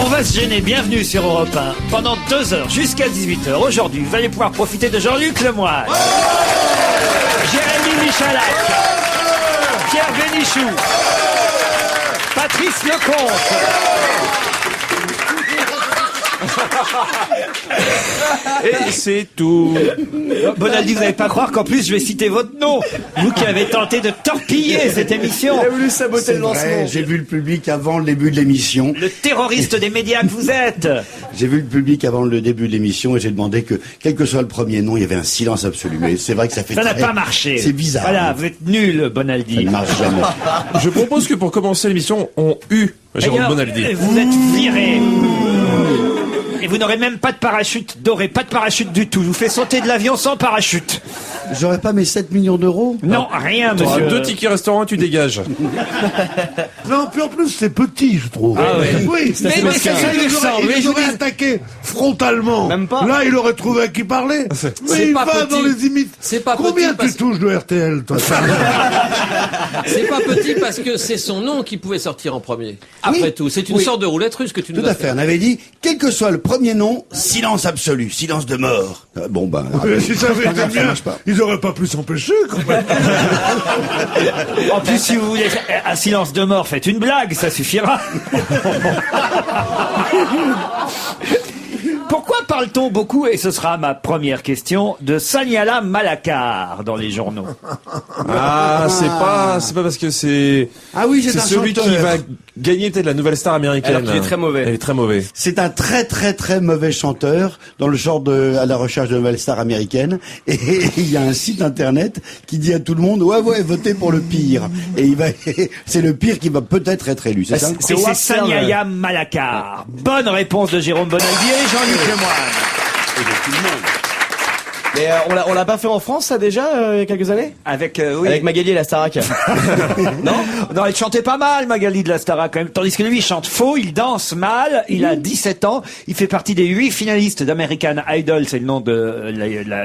On va se gêner, bienvenue sur Europe 1. Pendant 2 heures, jusqu'à 18h, aujourd'hui, vous allez pouvoir profiter de Jean-Luc Lemoyne, Jérémy Michalak, Pierre Bénichou, Patrice Lecomte. Et c'est tout. Bonaldi, vous n'allez pas croire qu'en plus je vais citer votre nom. Vous qui avez tenté de torpiller cette émission. Il a voulu saboter le lancement. J'ai vu le public avant le début de l'émission. Le terroriste des médias que vous êtes. J'ai vu le public avant le début de l'émission et j'ai demandé que, quel que soit le premier nom, il y avait un silence absolu. Mais c'est vrai que ça fait Ça n'a pas marché. C'est bizarre. Voilà, vous êtes nul, Bonaldi. Ça ne marche jamais. Je propose que pour commencer l'émission, on Jérôme Bonaldi. Vous êtes viré. Et vous n'aurez même pas de parachute doré, pas de parachute du tout. Je vous fais sauter de l'avion sans parachute. J'aurais pas mes 7 millions d'euros? Non, rien, T'auras monsieur. 2 tickets restaurant, tu dégages. Non, puis en plus, c'est petit, je trouve. Ah ouais. Oui, Mais ça lui ressemble. il aurait attaqué frontalement. Même pas. Là, il aurait trouvé à qui parler. C'est Mais il pas va petit. dans les imites. C'est pas Combien petit tu touches de RTL, toi? C'est pas petit parce que c'est son nom qui pouvait sortir en premier. Après tout, c'est une Oui. sorte de roulette russe que tu nous Tout as à fait. On avait dit, quel que soit le premier nom, silence absolu, silence de mort. Bon, ben. Si ça avait été bien, marche pas. ils auraient pas pu s'empêcher, quand même. En plus, si vous voulez un silence de mort, faites une blague, ça suffira. Pourquoi parle-t-on beaucoup, et ce sera ma première question, de Sanyala Malakar dans les journaux? Ah, c'est pas parce que c'est. Ah oui, c'est un celui chanteur. qui va gagner peut-être la nouvelle star américaine. Alors qu'il est très mauvais. Elle est très mauvais. C'est un très très très mauvais chanteur dans le genre à la recherche de nouvelles stars américaines. Et il y a un site internet qui dit à tout le monde, ouais, votez pour le pire. Et c'est le pire qui va peut-être être élu, c'est ça? C'est Sanyala Malakar. Bonne réponse de Jérôme Bonaldi et Jean-Luc Lemoyne. Mais on l'a pas fait en France, ça, déjà, il y a quelques années? Avec, oui. Avec Magali et la Starac. Non, il chantait pas mal, Magali de la Starac, quand même. Tandis que lui, il chante faux, il danse mal, il a 17 ans, il fait partie des 8 finalistes d'American Idol, c'est le nom de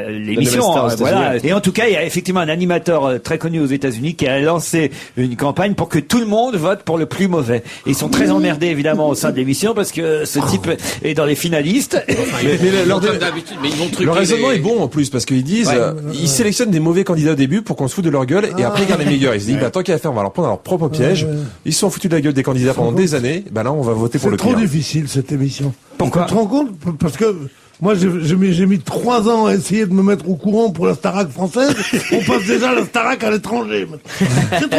l'émission. Nouvelle Star aux Voilà. États-Unis. Et en tout cas, il y a effectivement un animateur très connu aux États-Unis qui a lancé une campagne pour que tout le monde vote pour le plus mauvais. Et ils sont très emmerdés, évidemment, au sein de l'émission, parce que ce type est dans les finalistes. Comme d'habitude, mais ils vont truquer. Le raisonnement les- est bon en plus parce qu'ils disent, ils sélectionnent des mauvais candidats au début pour qu'on se foute de leur gueule et après ils gardent les meilleurs. Ils se disent, tant qu'à faire, on va leur prendre à leur propre piège. Ils se sont foutus de la gueule des candidats pendant des années. Là, on va voter pour C'est le trop pire. difficile, cette émission. Pourquoi? Tu te rends compte? Parce que moi, j'ai mis 3 ans à essayer de me mettre au courant pour la Starac française. On passe déjà à la Starac à l'étranger. C'est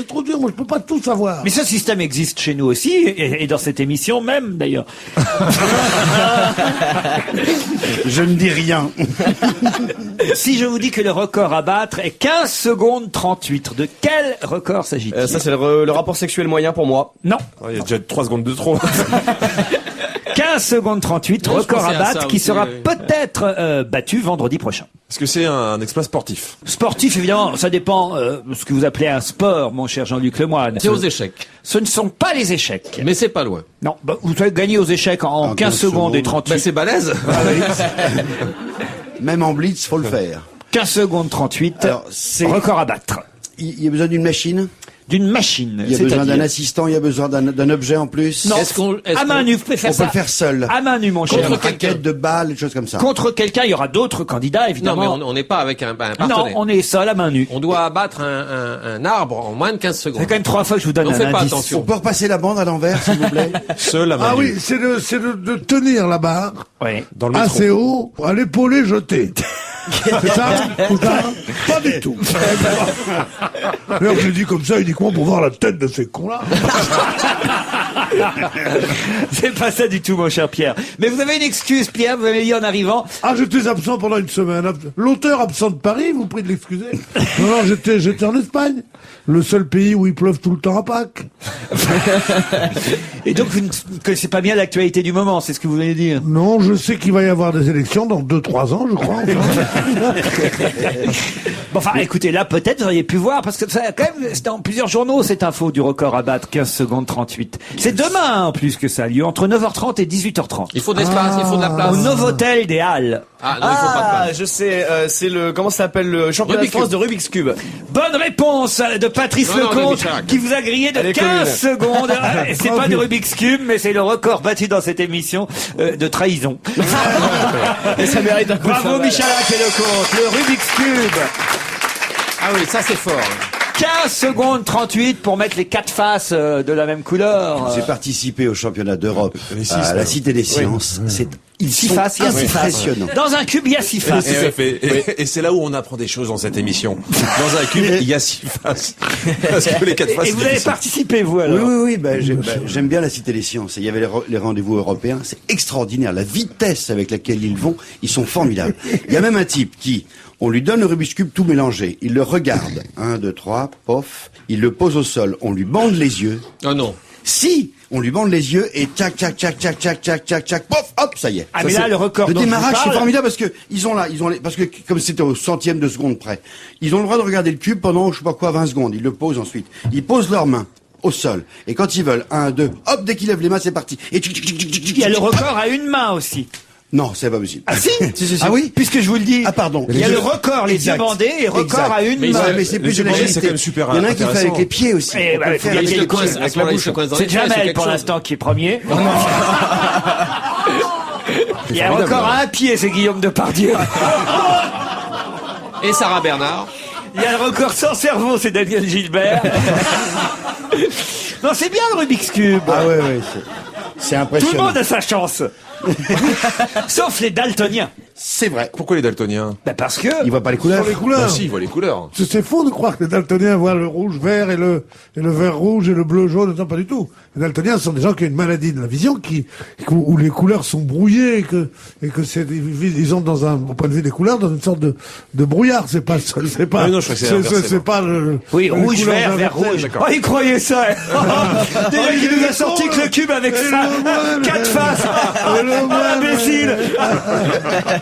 trop dur. Moi, je peux pas tout savoir. Mais ce système existe chez nous aussi, et dans cette émission même, d'ailleurs. Je ne dis rien. Si je vous dis que le record à battre est 15 secondes 38, de quel record s'agit-il? Ça, c'est le rapport sexuel moyen pour moi. Non. Il y a déjà 3 secondes de trop. 15 secondes 38, Non, je record à pensais à battre ça qui aussi, sera oui. peut-être battu vendredi prochain. Parce que c'est un exploit sportif. Sportif, évidemment, ça dépend de ce que vous appelez un sport, mon cher Jean-Luc Lemoyne. C'est aux échecs. Ce ne sont pas les échecs. Mais c'est pas loin. Non, vous avez gagné aux échecs en 15 secondes et 38. Ben c'est balèze. Même en blitz, faut le faire. 15 secondes 38, Alors, c'est- record à battre. Il y a besoin d'une machine? D'une machine. Il y a besoin c'est-à-dire- d'un assistant? Il y a besoin d'un objet en plus? Non, Est-ce à main qu'on- nue, vous pouvez faire On peut ça. le faire seul. À main nue, mon cher. Une Contre quelqu'un. raquette de balles, des choses comme ça. Contre quelqu'un, il y aura d'autres candidats, Non, évidemment. mais on n'est pas avec un Non, partenaire. on est seul à main nue. On doit abattre un arbre en moins de 15 Ça secondes. fait quand même 3 fois que je vous donne On un fait pas indice. attention. On peut repasser la bande à l'envers, s'il vous plaît? Seul à main Ah nue. oui, c'est de tenir la barre Oui. Dans le métro. assez haut, à l'épaulé jeté. C'est ça? C'est ça? Pas du tout. D'ailleurs, je le dis comme ça uniquement pour voir la tête de ces cons-là. C'est pas ça du tout, mon cher Pierre. Mais vous avez une excuse, Pierre, vous avez dit en arrivant. Ah, j'étais absent pendant une semaine. L'auteur absent de Paris, vous prie de l'excuser. Non, j'étais en Espagne. Le seul pays où il pleuve tout le temps à Pâques. Et donc, vous ne connaissez pas bien l'actualité du moment, c'est ce que vous voulez dire. Non, je sais qu'il va y avoir des élections dans 2-3 ans, je crois. Bon, enfin, écoutez, là, peut-être, vous auriez pu voir, parce que ça, quand même, c'est dans plusieurs journaux, cette info du record à battre, 15 secondes 38. C'est demain, en plus, que ça a lieu, entre 9h30 et 18h30. Il faut de l'espace, il faut de la place. Au Novotel des Halles. Ah, non, il faut pas de passe. Je sais, c'est comment ça s'appelle, le championnat de Rubik's France Cube. de Rubik's Cube. Bonne réponse de Patrice Non, Lecomte, de Bicharac. qui vous a grillé de Elle est 15 commune. secondes. C'est pas de Rubik's Cube, mais c'est le record battu dans cette émission de trahison. Et ça mérite un coup de Bravo faveur. Michalak et Lecomte, le Rubik's Cube. Ah oui, ça c'est fort. 15 secondes 38 pour mettre les 4 faces de la même couleur. J'ai participé au championnat d'Europe Les six, à la ouais. Cité des Sciences. C'est Il s'y fasse, il y a 6 faces. impressionnant. Dans un cube, il y a 6 faces. Tout à fait. Et c'est là où on apprend des choses dans cette émission. Dans un cube, il y a 6 faces. Parce que les 4 faces, Et c'est vous avez difficile. participé, vous, Oui, alors? oui, j'aime bien la Cité des Sciences. Il y avait les rendez-vous européens. C'est extraordinaire. La vitesse avec laquelle ils vont, ils sont formidables. Il y a même un type qui, on lui donne le Rubik's Cube tout mélangé. Il le regarde. 1, 2, 3, pof. Il le pose au sol. On lui bande les yeux. Oh non. Si on lui bande les yeux et tchac, tchac, tchac, tchac, tchac, tchac, tchac, tchac, pof, hop, ça y est. Ah, Ça, mais là, c'est- le record Le dont je vous démarrage, c'est parle- formidable parce que parce que comme c'était au centième de seconde près, ils ont le droit de regarder le cube pendant, je sais pas quoi, 20 secondes. Ils le posent ensuite. Ils posent leurs mains au sol. Et quand ils veulent, 1, 2, hop, dès qu'ils lèvent les mains, c'est parti. Et Il y a le record à une main aussi. Non, c'est pas possible. Ah si, Si. Ah oui, puisque je vous le dis. Ah, pardon. Il y a le record, les yeux Exact. bandés, et record Exact. à une Mais main. Ouais, mais c'est Les plus yeux de bandés, l'agilité. c'est quand même super Il y en a un qui fait intéressant. avec les pieds aussi. Eh On ben, peut le il faire y a avec le les coin- pieds. À ce Avec la moment-là, il bouche. se coince dans C'est les fesses, Jamel quelque pour chose. l'instant qui est premier. Il y a un record à un pied, c'est Guillaume Depardieu. Et Sarah Bernard. Il y a le record sans cerveau, c'est Daniel Gilbert. Non, c'est bien le Rubik's Cube. Ah ouais, c'est Tout le impressionnant. monde a sa chance. Sauf les daltoniens. C'est vrai. Pourquoi les daltoniens? Ben parce que... Il voit pas les couleurs. Sur les couleurs. Ah si, ils voient les couleurs. C'est faux de croire que les daltoniens voient le rouge vert et le vert rouge et le bleu jaune. Non, pas du tout. Les daltoniens sont des gens qui ont une maladie de la vision où les couleurs sont brouillées et que ils ont dans un, au point de vue des couleurs, dans une sorte de brouillard. C'est pas. Ah non, je crois que c'est inversé, c'est pas le. Oui, les rouge, couleurs vert, vert, inversées. rouge. D'accord. Oh, il croyait ça. Déjà qu'il nous a sorti que le cube avec Et ça. le voile. 4 faces. Et le Oh, voile. l'imbécile.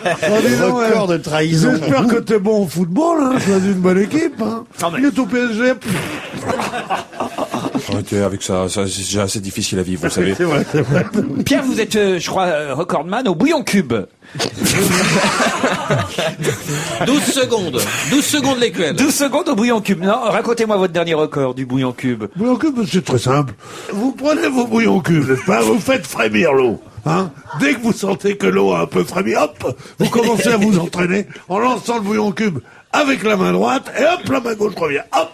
Oh, dis donc, Record de trahison. J'espère que t'es bon au football, hein. Choisis une bonne équipe, hein. Non, mais- Il est au PSG. Arrêtez avec ça, c'est déjà assez difficile à vivre, vous savez. C'est vrai, c'est vrai. Pierre, vous êtes, je crois, recordman au bouillon cube. 12 secondes. 12 secondes l'écuelle. 12 secondes au bouillon cube. Non, racontez-moi votre dernier record du bouillon cube. Bouillon cube, c'est très simple. Vous prenez vos bouillons cubes, n'est-ce pas? Vous faites frémir l'eau. Hein? Dès que vous sentez que l'eau a un peu frémi, hop, vous commencez à vous entraîner en lançant le bouillon cube avec la main droite, et hop, la main gauche revient, hop,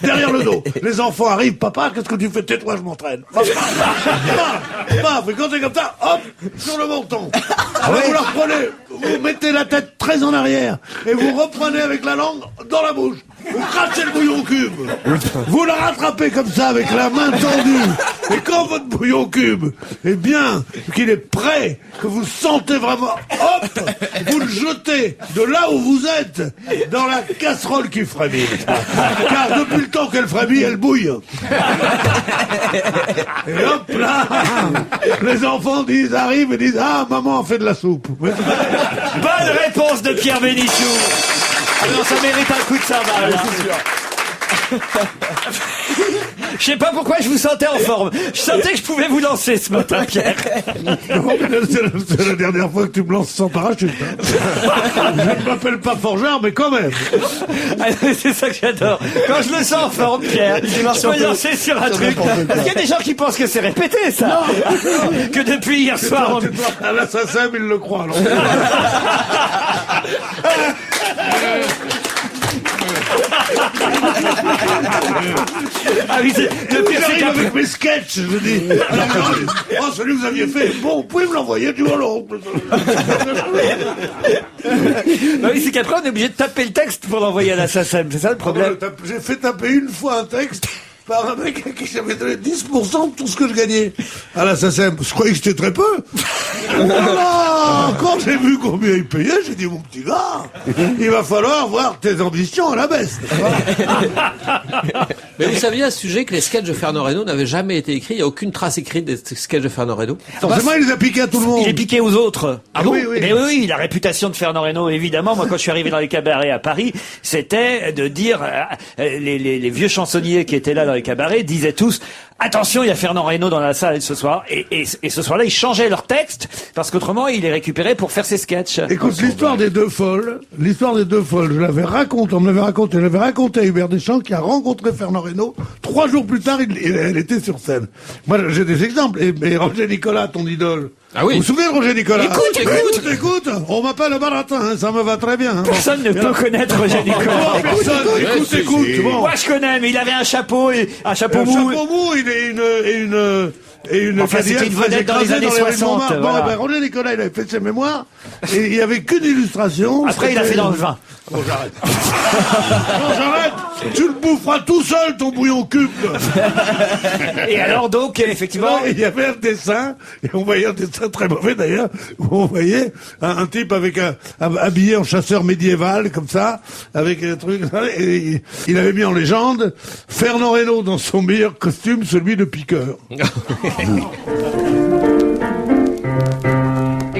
derrière le dos. Les enfants arrivent, papa, qu'est-ce que tu fais? Tais-toi, je m'entraîne. Paf, paf, et quand c'est comme ça, hop, sur le menton. Alors vous la reprenez, vous mettez la tête très en arrière, et vous reprenez avec la langue dans la bouche. Vous crachez le bouillon cube. Vous le rattrapez comme ça avec la main tendue. Et quand votre bouillon cube est bien, qu'il est prêt, que vous sentez vraiment, hop, vous le jetez de là où vous êtes dans la casserole qui frémit. Car depuis le temps qu'elle frémit, elle bouille. Et hop là, les enfants arrivent et disent, ah, maman a fait de la soupe. Bonne réponse de Pierre Bénichou. Non, ça mérite un coup de cymbale. Je sais pas pourquoi je vous sentais en forme. Je sentais que je pouvais vous lancer ce matin, Pierre. Non, mais c'est la dernière fois que tu me lances sans parachute. Hein. Je ne m'appelle pas forgeur, mais quand même. Ah, c'est ça que j'adore. Quand je le sens en forme, Pierre, je peux lancer sur un truc. Parce qu'il y a des gens qui pensent que c'est répété, ça. Que depuis hier soir, on... À l'assassin, il le croit. Alors. Ah oui, le pire, c'est J'arrive qu'après... avec mes sketchs, je dis. Alors, oh, celui que vous aviez fait, bon, vous pouvez me l'envoyer du Hollande. Ah oui, c'est qu'après, on est obligé de taper le texte pour l'envoyer à l'assassin. C'est ça le problème. J'ai fait taper une fois un texte par un mec à qui j'avais donné 10% de tout ce que je gagnais à l'assassin. Je croyais que c'était très peu. Oh là, quand j'ai vu combien il payait, j'ai dit, mon petit gars, il va falloir voir tes ambitions à la baisse. Mais vous saviez à ce sujet que les sketchs de Fernand Reynaud n'avaient jamais été écrits. Il n'y a aucune trace écrite des sketchs de Fernand Reynaud. Forcément, il les a piqués à tout le monde. Il est piqué aux autres. Ah bon? Oui, oui. Mais oui, la réputation de Fernand Reynaud, évidemment. Moi, quand je suis arrivé dans les cabarets à Paris, c'était de dire, les vieux chansonniers qui étaient là dans les cabarets disaient tous, Attention, il y a Fernand Reynaud dans la salle ce soir, et ce soir-là, ils changeaient leur texte, parce qu'autrement, il les récupérait pour faire ses sketchs. Écoute, l'histoire des deux folles, je l'avais raconté, je l'avais raconté à Hubert Deschamps, qui a rencontré Fernand Reynaud. 3 jours plus tard, elle était sur scène. Moi, j'ai des exemples. Et Roger Nicolas, ton idole. Ah oui. Vous vous souvenez de Roger Nicolas? Écoute. On m'appelle le baratin, hein, ça me va très bien. Hein. Personne ne peut connaître Roger Nicolas. Écoute. Bon. Moi, je connais, mais il avait un chapeau mou. Un chapeau mou, et une enfin, c'était une vedette dans les années 60. Voilà. Voilà. Bon, Roger Nicolas, il avait fait ses mémoires, et il n'y avait qu'une illustration. Après, il a fait dans le vin. Bon, j'arrête. Tu le boufferas tout seul, ton bouillon cube. Et alors, donc, effectivement. Il y avait un dessin, et on voyait un dessin très mauvais d'ailleurs, où on voyait un type avec habillé en chasseur médiéval, comme ça, avec un truc, et il avait mis en légende Fernand Reynaud dans son meilleur costume, celui de piqueur.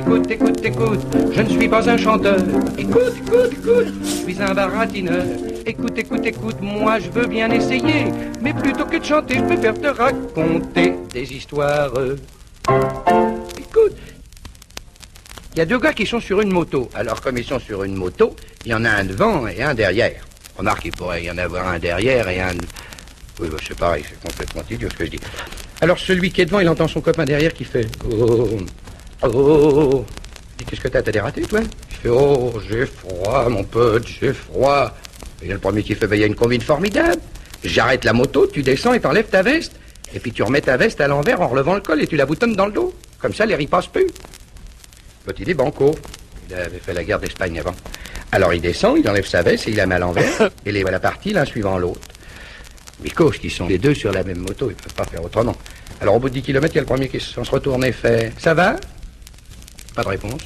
Écoute, je ne suis pas un chanteur. Écoute, je suis un baratineur. Écoute, moi je veux bien essayer. Mais plutôt que de chanter, je préfère te raconter des histoires. Écoute, il y a 2 gars qui sont sur une moto. Alors comme ils sont sur une moto, il y en a un devant et un derrière. Remarque, il pourrait y en avoir un derrière et un... Oui, bah, c'est pareil, c'est complètement idiot ce que je dis. Alors celui qui est devant, il entend son copain derrière qui fait... Oh. Il dit, qu'est-ce que t'as des ratés, toi? Il fait, oh, j'ai froid, mon pote, j'ai froid. Et il y a le premier qui fait, il y a une combine formidable. J'arrête la moto, tu descends et t'enlèves ta veste. Et puis tu remets ta veste à l'envers en relevant le col et tu la boutonnes dans le dos. Comme ça, l'air y passe plus. L'autre, il est banco. Il avait fait la guerre d'Espagne avant. Alors il descend, il enlève sa veste et il la met à l'envers. Et les voilà partis, l'un suivant l'autre. Because, qui sont les deux sur la même moto, ils peuvent pas faire autrement. Alors au bout de 10 km, il y a le premier qui se retourne et fait, ça va? Pas de réponse.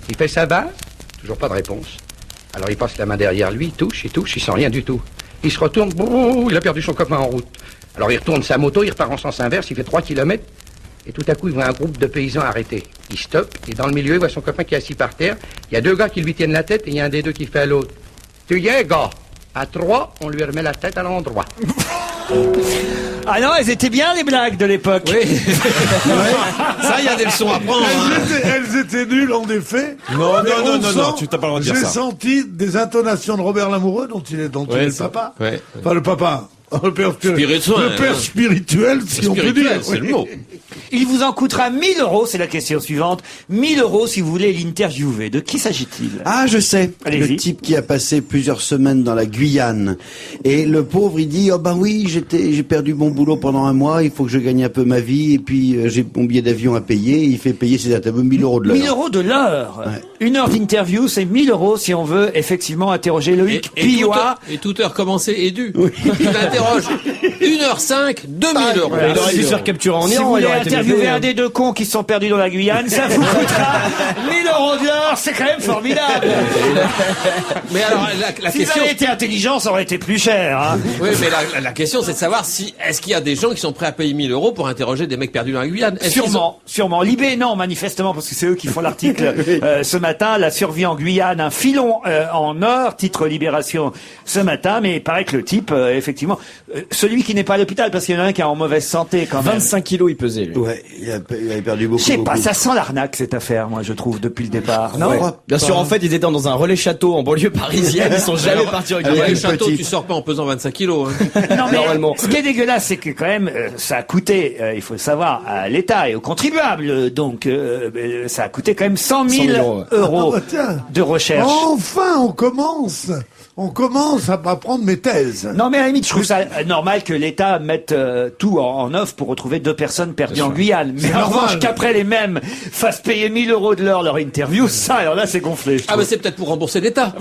Il fait, ça va? Toujours pas de réponse. Alors il passe la main derrière lui, il touche, il sent rien du tout. Il se retourne, il a perdu son copain en route. Alors il retourne sa moto, il repart en sens inverse, il fait 3 km. Et tout à coup, il voit un groupe de paysans arrêtés. Il stoppe, et dans le milieu, il voit son copain qui est assis par terre. Il y a 2 gars qui lui tiennent la tête, et il y a un des 2 qui fait à l'autre, tu y es, gars? À 3, on lui remet la tête à l'endroit. Ah non, elles étaient bien les blagues de l'époque. Oui. Ça, il y a des leçons à prendre. Elles étaient nulles en effet. Non, tu t'as pas le droit de dire ça. J'ai senti des intonations de Robert Lamoureux, dont il est le papa. Ouais. Enfin, le papa. Le père spirituel, si on peut dire. C'est le mot. Il vous en coûtera 1 000 €, c'est la question suivante. 1 000 € si vous voulez l'interviewer. De qui s'agit-il? Ah, je sais. Allez-y. Le type qui a passé plusieurs semaines dans la Guyane. Et le pauvre, il dit, oh ben oui, j'ai perdu mon boulot pendant 1 mois, il faut que je gagne un peu ma vie, et puis j'ai mon billet d'avion à payer, il fait payer ses interviews 1 000 € de l'heure. 1 000 € de l'heure. Ouais. 1 heure d'interview, c'est 1 000 € si on veut effectivement interroger Loïc Pillois. Et toute heure commencée est due. Il m'interroge 1h05, 2 000 €. Il aurait dû se faire capturer en Si Iran. vous voulez il aurait été interviewer levé, un des 2 cons qui se sont perdus dans la Guyane, ça vous coûtera 1 000 € de l'heure, c'est quand même formidable. Mais alors, la Si question... ça avait été intelligent, ça aurait été plus cher. Hein. Oui, mais la question, c'est de savoir est-ce qu'il y a des gens qui sont prêts à payer 1 000 € pour interroger des mecs perdus dans la Guyane? Sûrement. Libé, non, manifestement, parce que c'est eux qui font l'article ce matin. La survie en Guyane, un filon en or, titre Libération ce matin. Mais il paraît que le type, effectivement, celui qui n'est pas à l'hôpital, parce qu'il y en a un qui est en mauvaise santé quand même. 25 kilos il pesait, lui. Ouais, il avait perdu beaucoup. Je sais pas, ça sent l'arnaque cette affaire, moi je trouve, depuis le départ. Non, Ouais. Bien sûr, en fait, ils étaient dans un relais château en banlieue parisienne. Ils sont jamais partis en Dans Guyane. les châteaux, petite. tu sors pas en pesant 25 kilos. Hein. Non, mais Normalement. ce qui est dégueulasse, c'est que quand même, ça a coûté, il faut le savoir, à l'État et aux contribuables. Donc, ça a coûté quand même 100 000 €. euros Ah bah tiens. de recherche. Enfin, on commence à prendre mes thèses. Non, mais à la limite, je trouve ça normal que l'État mette tout en offre pour retrouver 2 personnes perdues en Guyane. Mais en normal. revanche, qu'après les mêmes fassent payer 1 000 € de l'heure leur interview, ça, alors là, c'est gonflé. je Ah, trouve. mais c'est peut-être pour rembourser l'État.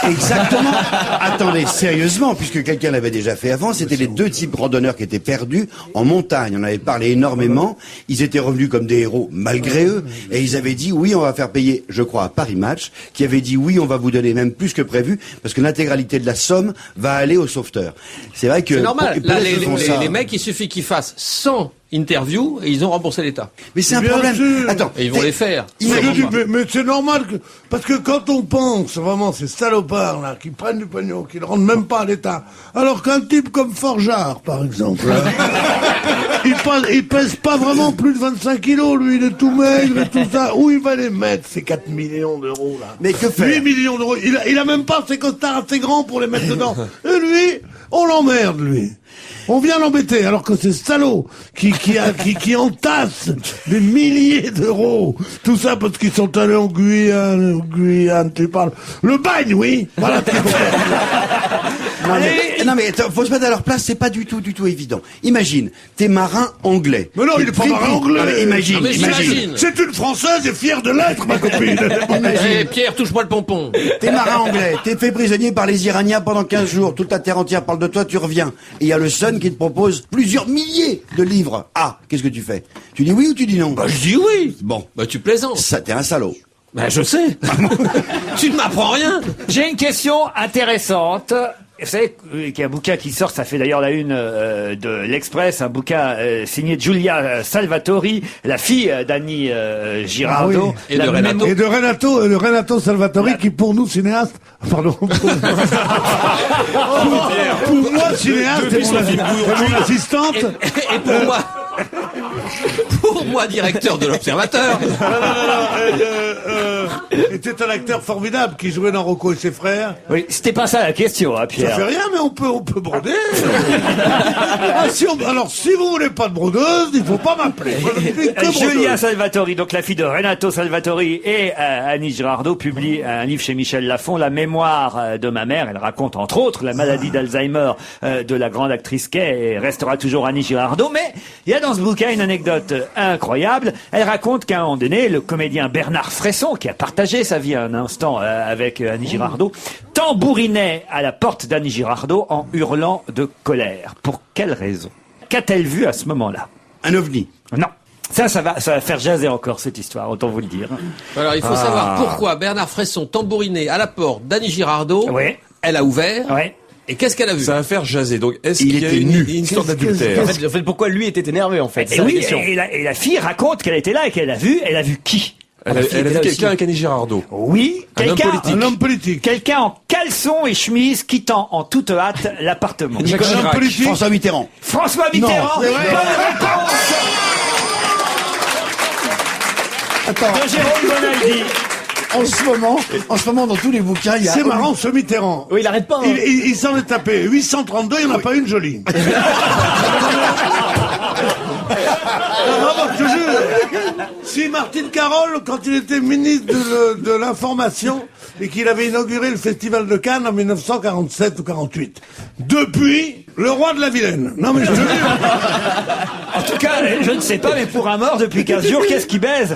Exactement. Attendez, sérieusement, puisque quelqu'un l'avait déjà fait avant, c'était les 2 types randonneurs qui étaient perdus en montagne. On avait parlé énormément. Ils étaient revenus comme des héros malgré eux. Et ils avaient dit, oui, on va faire payer, je crois, à Paris Match, qui avait dit, oui, on va vous donner même plus que prévu, parce que l'intégralité de la somme va aller aux sauveteurs. C'est vrai que... C'est normal. peut-être Là, qu'ils font ça. les mecs, il suffit qu'ils fassent 100 interview et ils ont remboursé l'État. Mais c'est un Bien problème. sûr. Attends. Et ils vont les faire. Mais c'est normal que, parce que quand on pense vraiment ces salopards là qui prennent du pognon, qui ne rendent même pas à l'État, alors qu'un type comme Forgeard par exemple, il pèse pas vraiment plus de 25 kilos, lui, il est tout maigre et tout ça. Où il va les mettre ces 4 millions d'euros là? Mais que faire? 8 millions d'euros. Il a même pas ses costards assez grands pour les mettre dedans. Et lui, on l'emmerde lui. On vient l'embêter, alors que ces salauds qui entassent des milliers d'euros, tout ça parce qu'ils sont allés en Guyane, tu parles. Le bagne, oui. Voilà ce qu'il faut faire. Non mais attends, faut se mettre à leur place, c'est pas du tout évident. Imagine, t'es marin anglais. Mais non, il est pas marin anglais. Non, mais imagine, Non, mais j'imagine. C'est une Française et fière de l'être, ma copine. Eh, Pierre, touche-moi le pompon. T'es marin anglais, t'es fait prisonnier par les Iraniens pendant 15 jours, toute la terre entière parle de toi, tu reviens. Et il y a le Sun qui te propose plusieurs milliers de livres. Ah, qu'est-ce que tu fais? Tu dis oui ou tu dis non? Bah, je dis oui. Bon, Bah, tu plaisantes. ça t'es un salaud. Bah, je sais. Tu ne m'apprends rien. J'ai une question intéressante. Vous savez qu'il y a un bouquin qui sort, ça fait d'ailleurs la une de l'Express, un bouquin signé Giulia Salvatori, la fille d'Annie Girardot. Et de La Renato. Et de Renato Salvatori, qui pour nous, cinéaste, pardon. pour moi, cinéaste, c'est mon assistante. Et pour moi, directeur de l'Observateur. Était un acteur formidable qui jouait dans Rocco et ses frères. Oui, c'était pas ça la question, hein, Pierre. Ça fait rien, mais on peut broder. Alors, si vous voulez pas de brodeuse, il faut pas m'appeler. Moi, je suis que Giulia brodeuse. Salvatori, donc la fille de Renato Salvatori et Annie Girardot, publie un livre chez Michel Lafon, La mémoire de ma mère. Elle raconte entre autres la maladie d'Alzheimer de la grande actrice qu'est et restera toujours Annie Girardot. Mais il y a dans ce bouquin une anecdote incroyable. Elle raconte qu'à un moment donné, le comédien Bernard Fresson, qui a partagé sa vie un instant avec Annie Girardot, tambourinait à la porte d'Annie Girardot en hurlant de colère. Pour quelle raison? Qu'a-t-elle vu à ce moment-là? Un ovni. Non. Ça va faire jaser encore cette histoire, autant vous le dire. Alors, il faut savoir pourquoi Bernard Fresson tambourinait à la porte d'Annie Girardot. Oui. Elle a ouvert. Ouais. Et qu'est-ce qu'elle a vu? Ça va faire jaser. Donc, est-ce Il qu'il y a était une nu. histoire d'adultère? En fait, pourquoi lui était énervé, en fait? Et C'est la oui, question. et la fille raconte qu'elle était là et qu'elle a vu qui? Elle a vu quelqu'un avec Annie Girardot. Oui, Un homme politique. Un homme politique. quelqu'un en caleçon et chemise quittant en toute hâte l'appartement. Jacques Un homme Chirac. politique. François Mitterrand. François Mitterrand. c'est vrai. Bonne réponse Attends, de Jérôme Bonaldi. en ce moment, dans tous les bouquins, il y a... C'est marrant, ce Mitterrand. Oui, il arrête pas. Hein. Il s'en est tapé 832, il n'y en a pas une jolie. Vraiment, je te jure. Si Martine Carole, quand il était ministre de l'information et qu'il avait inauguré le festival de Cannes en 1947 ou 48, depuis, le roi de la Vilaine. Non mais je te jure. En tout cas, je ne sais pas, mais pour un mort depuis 15 jours, qu'est-ce qui baise?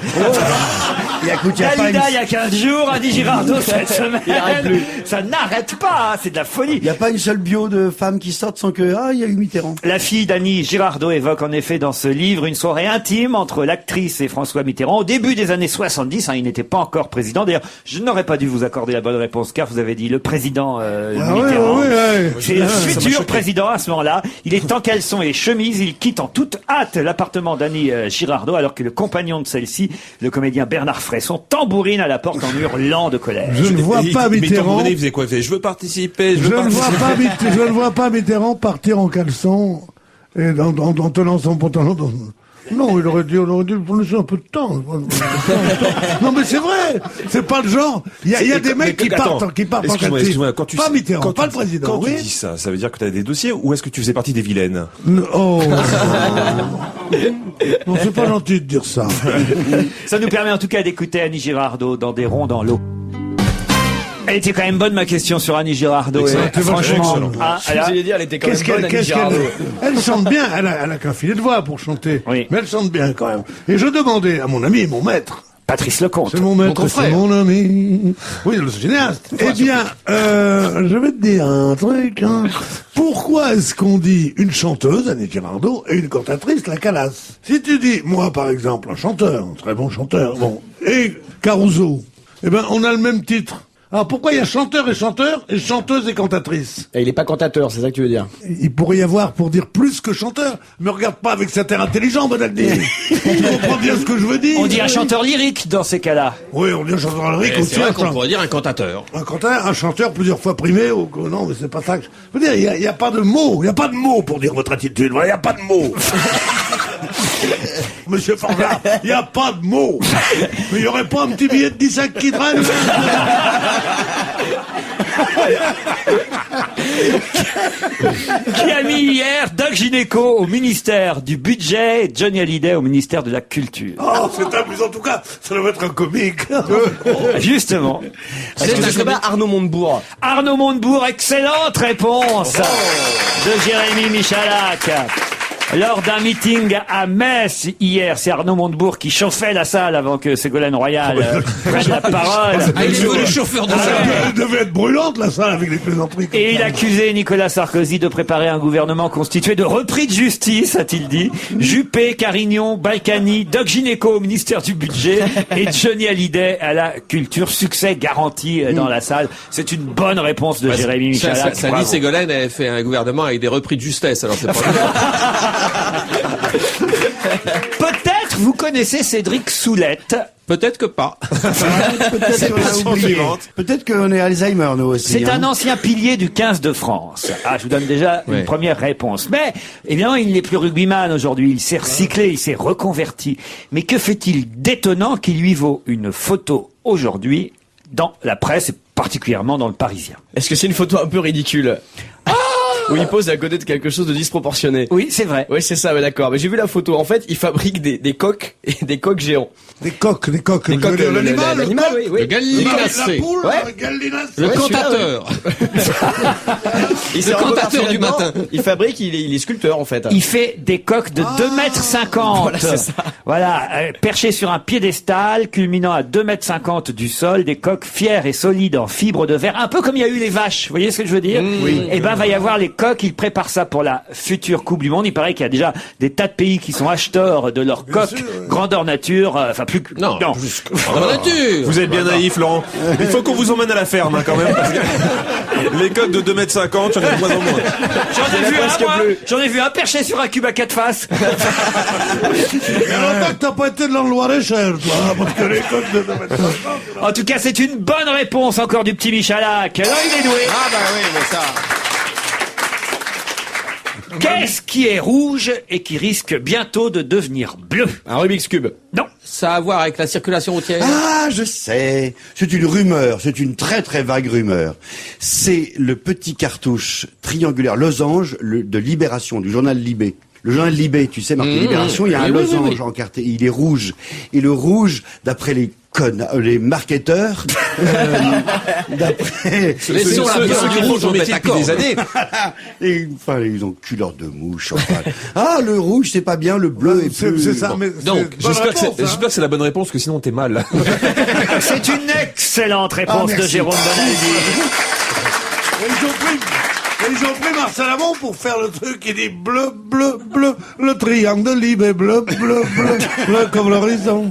Il y a, écoute, il y a pas Dalida, une- il y a 15 jours, Annie Girardot cette semaine. Il arrête plus. Ça n'arrête pas, hein, c'est de la folie. Il n'y a pas une seule bio de femme qui sorte sans que... Ah, il y a eu Mitterrand. La fille d'Annie Girardot évoque en effet dans ce livre une soirée intime entre l'actrice et François Mitterrand au début des années 70. Hein, il n'était pas encore président. D'ailleurs, je n'aurais pas dû vous accorder la bonne réponse car vous avez dit le président Mitterrand. ouais. C'est le futur président à ce moment-là. Il est en caleçon et chemise. Il quitte en toute hâte l'appartement d'Annie Girardot alors que le compagnon de celle-ci, le comédien Bernard Fresson, tambourine à la porte en hurlant de colère. Je ne vois pas Mais Mitterrand. Tambourinais, il faisait quoi? Il fait, je veux participer, Je ne vois pas Mitterrand partir en caleçon et en tenant son pantalon dans... Non, il aurait dû laisser un peu de temps. Non, mais c'est vrai. C'est pas le genre. Il y a des mecs qui partent en Excuse-moi, quand tu Pas Mitterrand, quand pas tu- le président. Quand oui. tu dis ça, ça veut dire que tu as des dossiers ou est-ce que tu faisais partie des vilaines? Oh. Non, c'est pas gentil de dire ça. Ça nous permet en tout cas d'écouter Annie Girardot dans Des ronds dans l'eau. Elle était quand même bonne ma question sur Annie Girardot. Excellent. Et franchement, Excellent. ah, Je voulais dire, elle était quand même bonne, Annie qu'est-ce Girardot. Elle chante bien. Elle a qu'un filet de voix pour chanter. Oui. Mais elle chante bien quand même. Et je demandais à mon ami et mon maître. Patrice Lecomte. C'est mon maître, confrère. c'est mon ami. Oui, le cinéaste. Eh bien, je vais te dire un truc. Hein. Pourquoi est-ce qu'on dit une chanteuse, Annie Girardot, et une cantatrice, la Calas? Si tu dis, moi par exemple, un chanteur, un très bon chanteur, bon, et Caruso, eh ben on a le même titre. Alors pourquoi il y a chanteur et chanteuse et cantatrice? Et il est pas cantateur, c'est ça que tu veux dire? Il pourrait y avoir, pour dire plus que chanteur, me regarde pas avec cet air intelligent, Bonaldi. Tu comprends bien ce que je veux dire? On dit un chanteur lyrique dans ces cas-là. Oui, on dit un chanteur lyrique aussi. C'est vrai qu'on pourrait dire un cantateur. Un chanteur plusieurs fois primé, non, mais c'est pas ça que je veux dire, il y a pas de mots, pour dire votre attitude, voilà, il y a pas de mots. Monsieur Forgeat, il y a pas de mots. Mais il y aurait pas un petit billet de 10 qui traîne? Qui a mis hier Doc Gineco au ministère du budget et Johnny Hallyday au ministère de la culture. Oh, c'est amusant, en tout cas, ça doit être un comique. Justement. Est-ce que c'est pas Arnaud Montebourg? Arnaud Montebourg, excellente réponse de Jérémy Michalak. Lors d'un meeting à Metz hier, c'est Arnaud Montebourg qui chauffait la salle avant que Ségolène Royal prenne la parole. Il est le chauffeur de salle. Elle devait être brûlante, la salle, avec les plaisanteries. Et il accusait Nicolas Sarkozy de préparer un gouvernement constitué de repris de justice, a-t-il dit. Juppé, Carignon, Balkany, Doc Gineco au ministère du budget et Johnny Hallyday à la culture. Succès garanti dans la salle. C'est une bonne réponse de Jérémy Michalak. Ça dit Ségolène avait fait un gouvernement avec des repris de justesse, alors c'est pas Peut-être vous connaissez Cédric Soulette. Peut-être que pas. Peut-être qu'on a oublié. Peut-être qu'on est Alzheimer, nous aussi. C'est un ancien pilier du 15 de France. Ah, je vous donne déjà une première réponse. Mais, évidemment, il n'est plus rugbyman aujourd'hui. Il s'est recyclé, il s'est reconverti. Mais que fait-il d'étonnant qui lui vaut une photo aujourd'hui dans la presse, et particulièrement dans le Parisien? Est-ce que c'est une photo un peu ridicule? Où il pose à côté de quelque chose de disproportionné. Oui, c'est vrai. Oui, c'est ça, ouais, d'accord. Mais j'ai vu la photo. En fait, il fabrique des coqs et des coqs géants. Des coqs. Des coqs, l'animal, oui, oui. Le gallinacé. La poule, Ouais. le gallinacé. Le Ouais, cantateur. Il s'est Le reconverti cantateur du là-dedans. matin. Il fabrique, il est sculpteur, en fait. Il fait des coqs de 2,50 m. Voilà, c'est ça. Voilà, perchés sur un piédestal, culminant à 2,50 m du sol, des coqs fiers et solides en fibre de verre, un peu comme il y a eu les vaches. Vous voyez ce que je veux dire? Oui. Eh ben, va y avoir les coqs. Ils préparent ça pour la future Coupe du Monde. Il paraît qu'il y a déjà des tas de pays qui sont acheteurs de leurs coqs, grandeur nature, enfin plus que... Non. Grandeur nature. Vous êtes bien naïf, Laurent. Il faut qu'on vous emmène à la ferme, hein, quand même. Parce que les coqs de 2,50 m, j'en ai de moins en moins. J'en ai vu un perché sur un cube à 4 faces. Il y a longtemps que t'as pas été dans le Loir-et-Cher, toi, hein, parce que les coqs de 2,50 m. En tout cas, c'est une bonne réponse encore du petit Michalak. Alors, il est doué. Ah bah oui, mais ça... Qu'est-ce qui est rouge et qui risque bientôt de devenir bleu? Un Rubik's Cube. Non. Ça a à voir avec la circulation routière. Ah, je sais. C'est une rumeur. C'est une très très vague rumeur. C'est le petit cartouche triangulaire losange de Libération, du journal Libé. Le journal Libé, tu sais, marqué Libération, il y a un losange encarté. Il est rouge. Et le rouge, d'après les marketeurs, d'après Ceux qui font son métier depuis des années. et, enfin, ils ont cul leur de mouche. Enfin. Ah, le rouge, c'est pas bien, le bleu est plus... C'est ça, Bon. mais Donc, J'espère que c'est la bonne réponse, que sinon t'es mal. C'est une excellente réponse de merci. Jérôme Bonaldi. Ils ont pris Marcel Amont pour faire le truc qui dit bleu, bleu, bleu, le triangle de Libé, bleu, bleu, bleu, bleu comme l'horizon.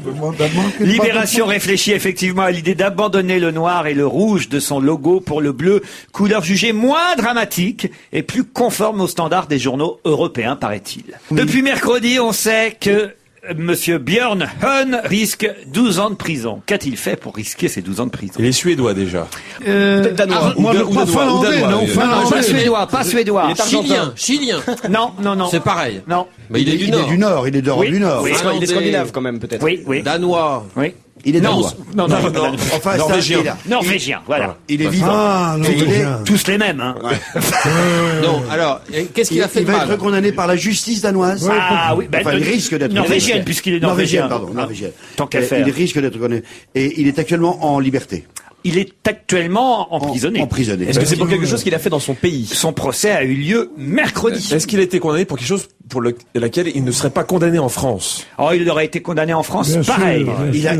Libération réfléchit effectivement à l'idée d'abandonner le noir et le rouge de son logo pour le bleu, couleur jugée moins dramatique et plus conforme aux standards des journaux européens, paraît-il. Depuis mercredi, on sait que Monsieur Björn Höhn risque 12 ans de prison. Qu'a-t-il fait pour risquer ces 12 ans de prison? Et les Suédois, déjà. Peut-être danois. Moi, Ou le pas danois, finlandais, ou non, danois. Pas suédois, pas suédois. Chilien. Non, non, non. C'est pareil. Non. Mais il est du Nord. Il est d'Europe Oui. du Nord. Oui. Il est scandinave, quand même, peut-être. Oui, oui. Danois. Oui. Il est Non, danois. non, non, non. Enfin, Norvégien. Norvégien, voilà. Il est vivant. Ah, non, Tous les mêmes, hein. Non, alors, qu'est-ce qu'il a fait Il de va mal? être condamné par la justice danoise. Ah oui, ben, Enfin, il risque d'être norvégienne, puisqu'il est norvégien. Norvégienne, pardon, norvégienne. Tant qu'à faire. Il risque d'être condamné. Et il est actuellement en liberté. Il est actuellement emprisonné. Emprisonné. Est-ce que c'est pour quelque chose qu'il a fait dans son pays? Son procès a eu lieu mercredi. Est-ce qu'il a été condamné pour quelque chose pour laquelle il ne serait pas condamné en France? Oh, il aurait été condamné en France, Bien sûr, pareil. bien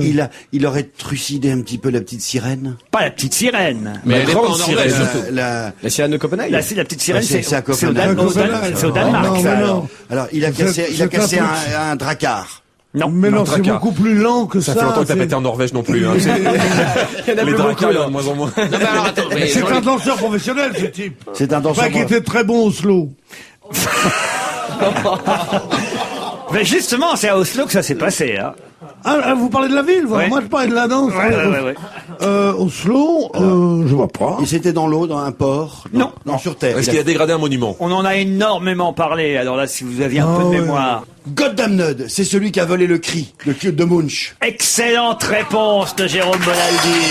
Il aurait trucidé un petit peu la petite sirène. Pas la petite sirène. Mais elle est pas en grande Norvège, sirène. surtout. La- La sirène de Copenhague? La petite sirène, c'est à au Copenhague. Dan- au Dan- c'est au Danemark, Non, ça, mais alors. non. Alors, il a C'est cassé un truc. un dracard. Non. Mais non, c'est Traca. beaucoup plus lent que ça. Ça fait longtemps que t'as c'est- pas été en Norvège non plus. Hein. Il y en a Les plus dracas, beaucoup, il y en a là. de moins en moins. Non, mais alors, attends, mais C'est un Jean-Luc- danseur professionnel, ce type. C'est un danseur. Enfin, qui était très bon au slow. Mais justement, c'est à Oslo que ça s'est passé. Hein. Ah, vous parlez de la ville, voilà. Ouais. Moi je parlais de la danse. Ouais. Oslo, je vois pas. Et c'était dans l'eau, dans un port. Non. Non, sur terre. Est-ce qu'il a dégradé un monument? On en a énormément parlé. Alors là, si vous aviez un peu de ouais. mémoire. Goddamned, c'est celui qui a volé le cri de Munch. Excellente réponse de Jérôme Bonaldi.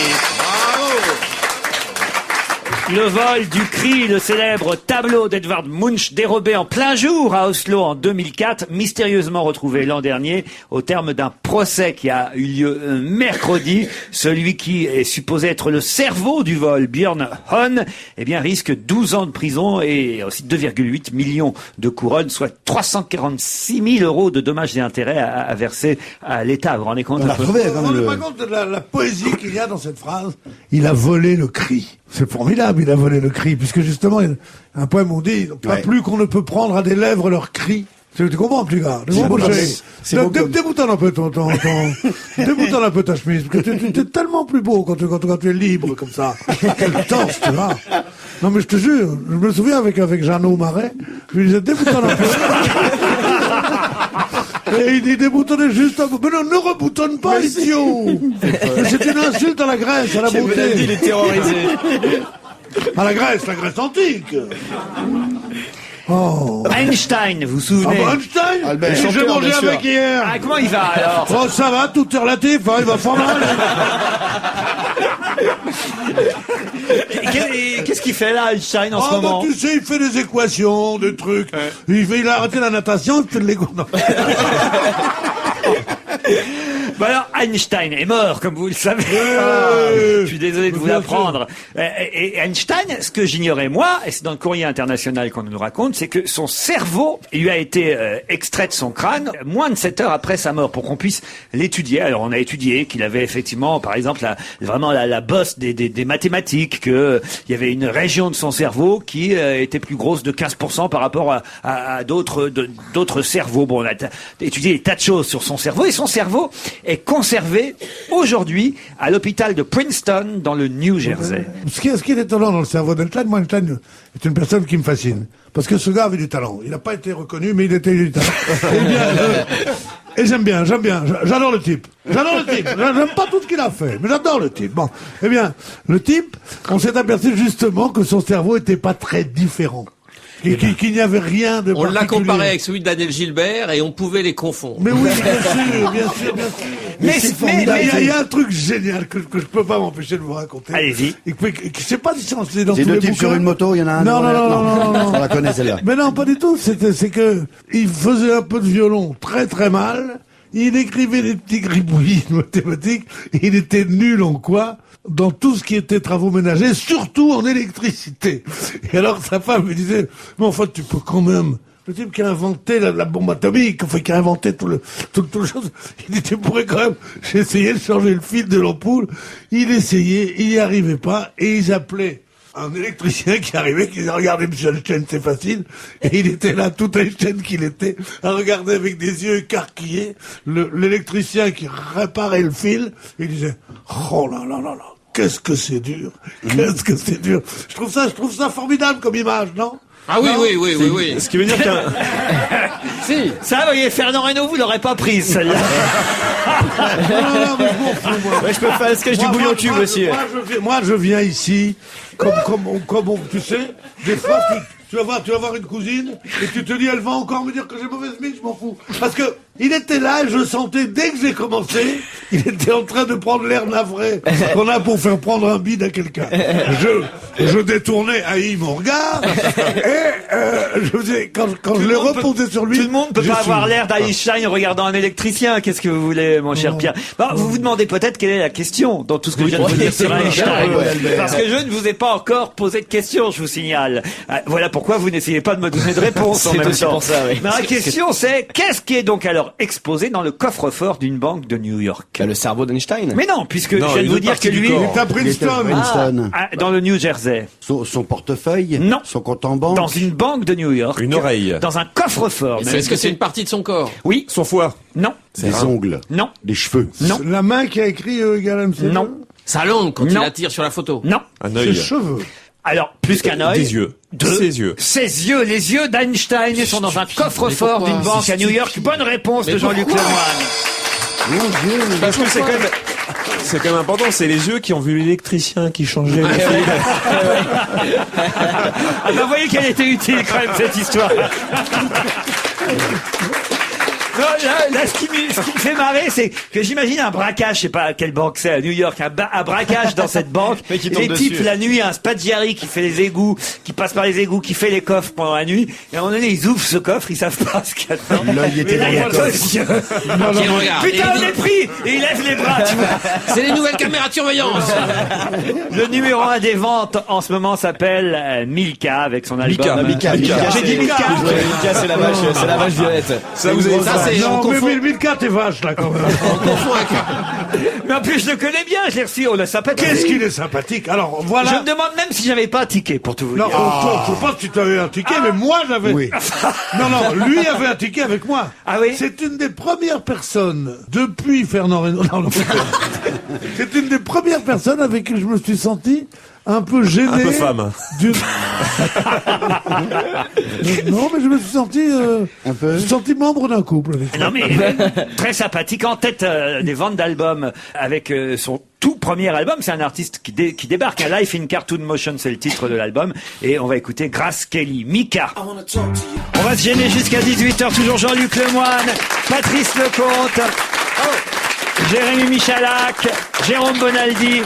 Le vol du cri, le célèbre tableau d'Edvard Munch dérobé en plein jour à Oslo en 2004, mystérieusement retrouvé l'an dernier au terme d'un procès qui a eu lieu mercredi. Celui qui est supposé être le cerveau du vol, Björn Höhn, eh bien risque 12 ans de prison et aussi 2,8 millions de couronnes, soit 346 000 euros de dommages et intérêts à verser à l'État. Vous vous rendez compte On un l'a peu? retrouvé Vous quand vous même. rendez pas compte de la poésie qu'il y a dans cette phrase? Il a volé le cri. C'est formidable, il a volé le cri, puisque justement, il y a un poème où on dit, pas Ouais. plus qu'on ne peut prendre à des lèvres leur cri. Tu comprends, petit gars? Tu comprends, beau chéri? c'est beau comme- Déboutonne un peu déboutonne un peu ta chemise, parce que tu es tellement plus beau quand tu es libre comme ça. Quelle torse, tu vois. Non, mais je te jure, je me souviens avec Jeannot Marais, je lui disais, déboutonne un peu. Et il déboutonnait juste un peu. Mais non, ne reboutonne pas, idiot! C'est une insulte à la Grèce, à la Il beauté. est terrorisé. À la Grèce antique. Oh. Einstein, vous vous Ah souvenez? bah Einstein, Albert. j'ai Chanteur, mangé bien sûr. avec hier. Ah, comment il va alors? Oh, ça va, tout est relatif, hein, il va fort mal. Qu'est-ce qu'il fait là, Einstein, en ce Oh, bah, moment? tu sais, il fait des équations, des trucs. Il a arrêté la natation, il fait de l'égo. Non. Bah alors, Einstein est mort, comme vous le savez. Je suis désolé de vous Bien l'apprendre. Et Einstein, ce que j'ignorais moi, et c'est dans le Courrier international qu'on nous raconte, c'est que son cerveau lui a été extrait de son crâne moins de 7 heures après sa mort, pour qu'on puisse l'étudier. Alors on a étudié qu'il avait effectivement, par exemple, la bosse des mathématiques, que il y avait une région de son cerveau qui était plus grosse de 15% par rapport à d'autres cerveaux. Bon, on a étudié des tas de choses sur son cerveau, et son cerveau est conservé aujourd'hui à l'hôpital de Princeton dans le New Jersey. Ce qui est étonnant dans le cerveau d'Einstein, moi, Einstein est une personne qui me fascine. Parce que ce gars avait du talent. Il n'a pas été reconnu, mais il était du talent. Et j'aime bien. J'adore le type. J'aime pas tout ce qu'il a fait, mais j'adore le type. Bon. Eh bien, le type, on s'est aperçu justement que son cerveau était pas très différent. Qu'il n'y avait rien de On l'a particulier. comparé avec celui de Daniel Gilbert et on pouvait les confondre. Mais oui, bien sûr. Il y a un truc génial que je peux pas m'empêcher de vous raconter. Allez-y. Et que je sais pas si c'est dans C'est tous deux les types sur bouquins. une moto, il y en a un. Non. On la connaît celle-là. Mais non, pas du tout. C'est que il faisait un peu de violon très très mal. Il écrivait des petits gribouillis de mathématiques. Et il était nul en quoi? Dans tout ce qui était travaux ménagers, surtout en électricité. Et alors sa femme lui disait, mais enfin tu peux quand même. Le type qui a inventé la bombe atomique, enfin qui a inventé tout le chose, il dit tu pourrais quand même. J'ai essayé de changer le fil de l'ampoule. Il essayait, il n'y arrivait pas, et ils appelaient un électricien qui arrivait, qui disait regardez monsieur Einstein, c'est facile. Et il était là, tout Einstein qu'il était, à regarder avec des yeux écarquillés l'électricien qui réparait le fil. Et il disait oh là là là là. Qu'est-ce que c'est dur! Qu'est-ce que c'est dur! Je trouve ça formidable comme image, non? Ah oui, oui. Ce qui veut dire qu'un... Si. Ça, vous voyez, Fernand Reynaud, vous l'aurez pas prise, celle-là. Non, mais je m'en fous, moi. Ouais, je peux faire le sketch du bouillon cube aussi. Moi, je viens ici, comme tu sais, des fois, tu vas voir une cousine, et tu te dis, elle va encore me dire que j'ai mauvaise mine, je m'en fous. Parce que, il était là, et je sentais, dès que j'ai commencé, il était en train de prendre l'air navré qu'on a pour faire prendre un bide à quelqu'un. Je détournais haï mon regard, et je faisais, quand je l'ai reposé sur lui... Tout le monde peut j'ai pas avoir souri. l'air d'Einstein en regardant un électricien. Qu'est-ce que vous voulez, mon cher Pierre? Bon, vous vous demandez peut-être quelle est la question dans tout ce que je viens de vous dire sur Einstein. Parce que je ne vous ai pas encore posé de question, je vous signale. Voilà pourquoi vous n'essayez pas de me donner de réponse en C'est même aussi temps. pour ça, oui. Ma question, c'est qu'est-ce qui est donc alors exposé dans le coffre-fort d'une banque de New York? Bah, le cerveau d'Einstein. Mais non, puisque Non, je viens de une vous autre dire partie que du lui, corps. C'est à Princeton. Princeton. dans le New Jersey, Son portefeuille. Non. Son compte en banque. dans une banque de New York, Une oreille. dans un coffre-fort. même. Est-ce que c'est une partie de son corps? Oui, Son foie. non, Des ongles. non, Des cheveux. non, La main qui a écrit égale MC. non, Sa langue quand Non. il attire sur la photo. non. Un Ses œil. cheveux. Alors, plus qu'un œil. Des yeux. Ses yeux. Ses yeux, les yeux d'Einstein sont dans un coffre-fort pourquoi d'une banque à New York. Bonne réponse de Mais Jean-Luc pourquoi Lemoyne. Parce que c'est quand même important, c'est les yeux qui ont vu l'électricien qui changeait. Ah ben, vous voyez qu'elle était utile quand même cette histoire. Non, là, ce qui me fait marrer, c'est que j'imagine un braquage, je sais pas quelle banque c'est à New York, un braquage dans cette banque. Mais qui Et tombe les types dessus. la nuit, un Spaggiari qui fait les égouts, qui passe par les égouts, qui fait les coffres pendant la nuit. Et à un moment donné, ils ouvrent ce coffre, ils savent pas ce qu'il y a dedans. L'œil était Mais dans là, le il y a coffre. deux yeux. Qui regarde. Putain, Et on il est pris! Et il lève les bras, tu vois. C'est les nouvelles caméras de surveillance. Le numéro 1 des ventes en ce moment s'appelle Milka avec son album. Mika. J'ai dit Milka. Mika, c'est la vache violette. Ça, vous avez Ça, c'est Non, on mais confond. 1004 t'es vache, là, quand même. On confond avec. Mais en plus, je le connais bien, je l'ai reçu, on l'a sympathique. Qu'est-ce qu'il est sympathique. Alors, Je voilà. me demande même si j'avais pas un ticket, pour tout vous Non, dire. je sais pas si tu avais un ticket, mais moi j'avais. Oui. Non, lui avait un ticket avec moi. Ah oui? C'est une des premières personnes depuis Fernand Reynaud. Non, c'est une des premières personnes avec qui je me suis senti un peu gêné. Un peu femme. Non, mais je me suis senti Un peu. je me suis senti membre d'un couple. Avec Non mais très sympathique, en tête des ventes d'albums avec son tout premier album. C'est un artiste qui débarque. Un Life in Cartoon Motion, c'est le titre de l'album. Et on va écouter Grace Kelly, Mika. On va se gêner jusqu'à 18h. Toujours Jean-Luc Lemoyne, Patrice Lecomte, Jérémy Michalak, Jérôme Bonaldi.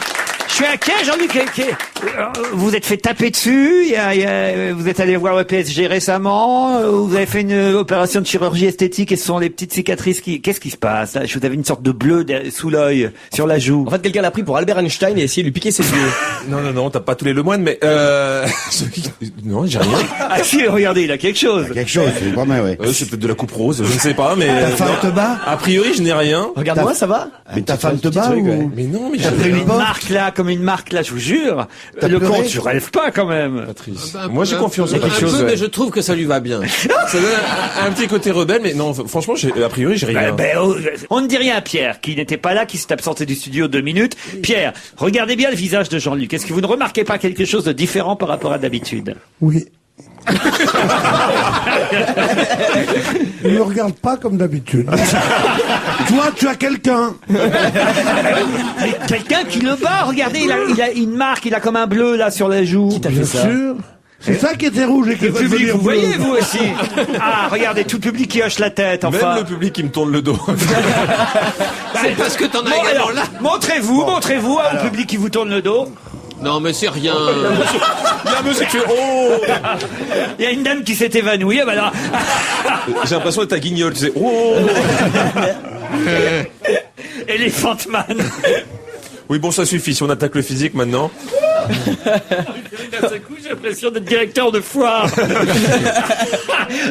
Je suis inquiet, Jean-Luc. Vous êtes fait taper dessus. Vous êtes allé voir le PSG récemment. Vous avez fait une opération de chirurgie esthétique et ce sont les petites cicatrices qui. Qu'est-ce qui se passe là? Vous avez une sorte de bleu sous l'œil, sur la joue. En fait, quelqu'un l'a pris pour Albert Einstein et a essayé de lui piquer ses yeux. Non, t'as pas tous les Lemoine, mais non, j'ai rien. Ah si, regardez, il a quelque chose. Quelque chose, c'est pas mal, ouais. C'est peut-être de la coupe rose, je ne sais pas, mais Ta femme non. te bat? A priori, je n'ai rien. Regarde-moi, ça va? Mais ta femme te petit bat truc, ou? ouais. Mais non, mais T'as j'ai pris Comme une une porte? marque là, je vous jure. T'as Le pleuré? compte, je rêve pas quand même. Patrice. Un Moi, j'ai peu, confiance en un quelque peu, chose. mais Ouais. je trouve que ça lui va bien. Ça donne un petit côté rebelle, mais non, franchement, a priori, j'ai rien. On ne dit rien à Pierre, qui n'était pas là, qui s'est absenté du studio 2 minutes. Pierre, regardez bien le visage de Jean-Luc. Est-ce que vous ne remarquez pas quelque chose de différent par rapport à d'habitude? Oui. Il ne regarde pas comme d'habitude. Toi, tu as quelqu'un. Mais quelqu'un qui le bat, regardez, il a une marque, il a comme un bleu là sur la joue. Qui t'a fait Bien ça? sûr. C'est ça qui était rouge et qui Le va public, devenir vous bleu. voyez vous aussi. Ah, regardez, tout le public qui hoche la tête, enfin. Même le public qui me tourne le dos. C'est parce que t'en as Bon, également alors, là. montrez-vous au public qui vous tourne le dos. Non, mais c'est rien. Il y a un monsieur qui fait oh. Il y a une dame qui s'est évanouie, ah bah là. J'ai l'impression d'être à Guignol, tu sais. Oh. Elephant Man. Oui, bon, ça suffit. Si on attaque le physique maintenant. D'un seul coup, j'ai l'impression d'être directeur de foire.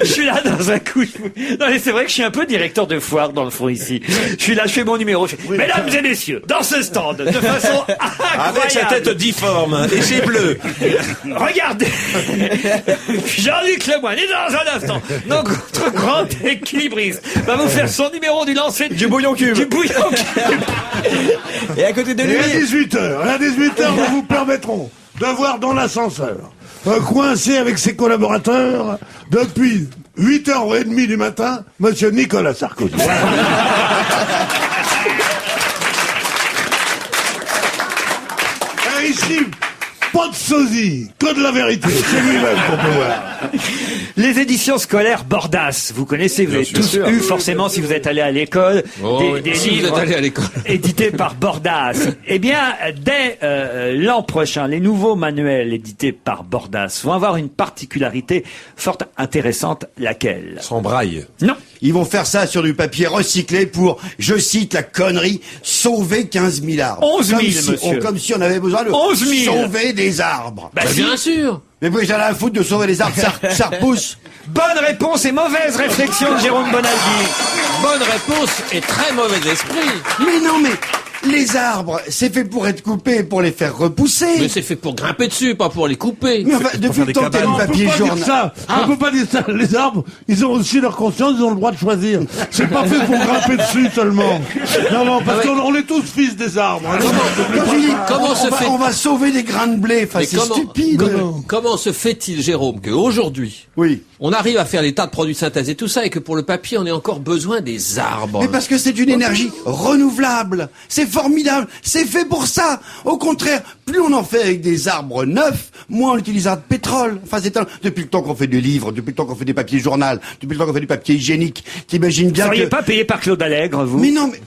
Je suis là dans un coup. Non, mais c'est vrai que je suis un peu directeur de foire dans le fond ici. Je suis là, je fais mon numéro. Je fais, mesdames et messieurs, dans ce stand, de façon Avec sa incroyable. tête difforme et ses bleus. Regardez, Jean-Luc Lemoyne est dans un instant. Notre grand équilibriste va vous faire son numéro du lancer Du bouillon cube. Du bouillon cube. Et à côté de lui, Et à 18h, nous vous permettrons de voir dans l'ascenseur, coincé avec ses collaborateurs, depuis 8h30 du matin, monsieur Nicolas Sarkozy. Et ici, pas de sosie, que de la vérité. C'est lui-même qu'on peut voir. Les éditions scolaires Bordas, vous connaissez, vous avez tous eu forcément si vous êtes allé à l'école des si vous livres êtes allé à l'école. édités par Bordas. Eh bien, dès l'an prochain, les nouveaux manuels édités par Bordas vont avoir une particularité fort intéressante, laquelle? Sans braille. Non, Ils vont faire ça sur du papier recyclé pour, je cite la connerie, sauver 15 000 arbres. 11 000, monsieur. Comme si on avait besoin de 11 000. sauver des arbres. Bah, si. Bien sûr. Mais vous, j'en ai à foutre de sauver les arbres, ça repousse. Bonne réponse et mauvaise réflexion de Jérôme Bonaldi. Bonne réponse et très mauvais esprit. Mais non, mais les arbres, c'est fait pour être coupés, pour les faire repousser. Mais c'est fait pour grimper dessus, pas pour les couper. Mais enfin, depuis le temps qu'il y a le On peut papier pas dire journal. ça. On peut pas dire ça. Les arbres, ils ont aussi leur conscience, ils ont le droit de choisir. C'est pas fait pour grimper dessus seulement. Non, parce qu'on est tous fils des arbres. Hein. Quand je dis, Comment se fait- on va sauver des grains de blé. Enfin, Mais c'est comment- stupide. Comment se fait-il, Jérôme, qu'aujourd'hui, Oui. on arrive à faire des tas de produits de synthèse et tout ça, et que pour le papier, on ait encore besoin des arbres? Mais parce que c'est une énergie renouvelable. C'est formidable. C'est fait pour ça. Au contraire, plus on en fait avec des arbres neufs, moins on utilisera de pétrole. Enfin, depuis le temps qu'on fait des livres, depuis le temps qu'on fait des papiers journal, depuis le temps qu'on fait du papier hygiénique, t'imagines Vous bien seriez que... pas payé par Claude Allègre, vous? Mais non, mais...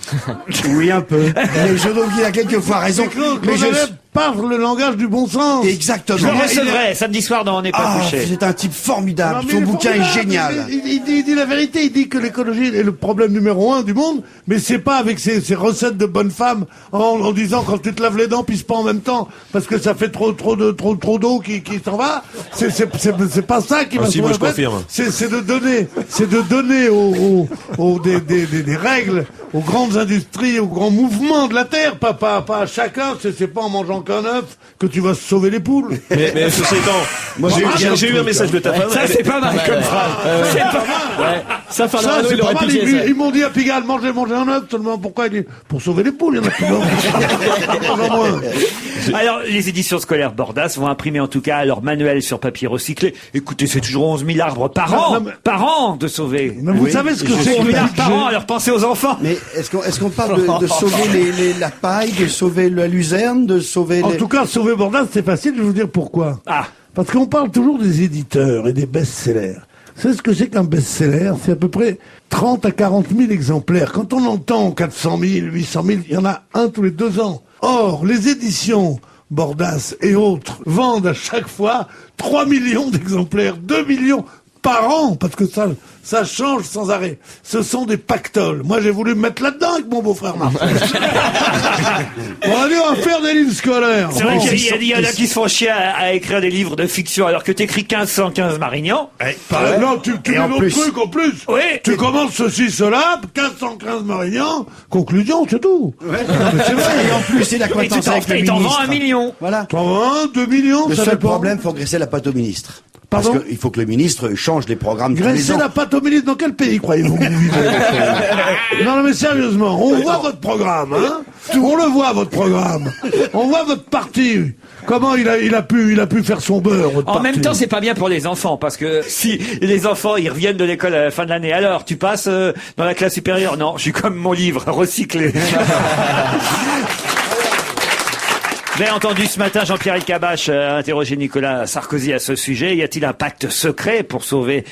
Oui, un peu. Mais je trouve qu'il a quelquefois raison. Mais je... parle le langage du bon sens. Exactement. Je le recevrai samedi soir dans On n'est pas Ah, couché. c'est un type formidable. Non, mais Son il est bouquin est formidable. génial. Il dit la vérité. Il dit que l'écologie est le problème numéro 1 du monde, mais c'est pas avec ces recettes de bonnes femmes en disant quand tu te laves les dents, pisse pas en même temps parce que ça fait trop d'eau qui s'en va. C'est pas ça qui va si, sauver moi, la je planète. confirme. C'est de donner des règles aux grandes industries, aux grands mouvements de la terre, pas à chacun. C'est pas en mangeant qu'un œuf que tu vas sauver les poules. Mais ceci étant, moi j'ai eu un message de ta femme. Ça, c'est pas mal comme phrase. C'est pas mal. Ça, Ça, Fernando, c'est il pas aurait mal. piqué ça. Ils m'ont dit à Pigalle, mangez un œuf seulement. Pourquoi? Il dit, pour sauver les poules, il y en a plus en moins. Alors, les éditions scolaires Bordas vont imprimer en tout cas leur manuel sur papier recyclé. Écoutez, c'est toujours 11 000 arbres par an. Non, mais- Par an de sauver. Mais vous savez ce que c'est 11 que 000 le arbres par an, budget? alors pensez aux enfants. Mais est-ce qu'on parle de sauver la paille, de sauver la luzerne, de sauver En les... tout cas, sauver Bordas, c'est facile, je vais vous dire pourquoi. Ah. Parce qu'on parle toujours des éditeurs et des best-sellers. Vous savez ce que c'est qu'un best-seller? C'est à peu près 30 à 40 000 exemplaires. Quand on entend 400 000, 800 000, il y en a un tous les 2 ans. Or, les éditions Bordas et autres vendent à chaque fois 3 millions d'exemplaires, 2 millions par an, parce que ça change sans arrêt. Ce sont des pactoles. Moi, j'ai voulu me mettre là-dedans avec mon beau-frère Marcel. On va faire des livres scolaires. C'est vrai Bon. qu'il y en a qui se font chier à écrire des livres de fiction alors que t'écris 1515 Marignan. Non, tu mets en d'autres plus. trucs en plus. Oui. Tu commences ceci, cela, 1515 Marignan, conclusion, c'est tout. Mais c'est vrai, et en plus, c'est la Et tu coïncidence avec le il t'en vend ministre. 1 million. Voilà. T'en vends 2 millions, Le ça seul dépend. problème, faut graisser la patte au ministre. Pardon Parce qu'il faut que le ministre change les programmes tous les Graisser ans. la pâte au ministre, dans quel pays croyez-vous que vous vivez? Non, mais sérieusement, on voit votre programme, hein? On le voit, votre programme. On voit votre parti. Comment il a pu faire son beurre, votre En parti. même temps, c'est pas bien pour les enfants parce que si les enfants ils reviennent de l'école à la fin de l'année, alors tu passes dans la classe supérieure. Non, je suis comme mon livre recyclé. Vous avez entendu ce matin Jean-Pierre Elkabbach interroger Nicolas Sarkozy à ce sujet. Y a-t-il un pacte secret pour sauver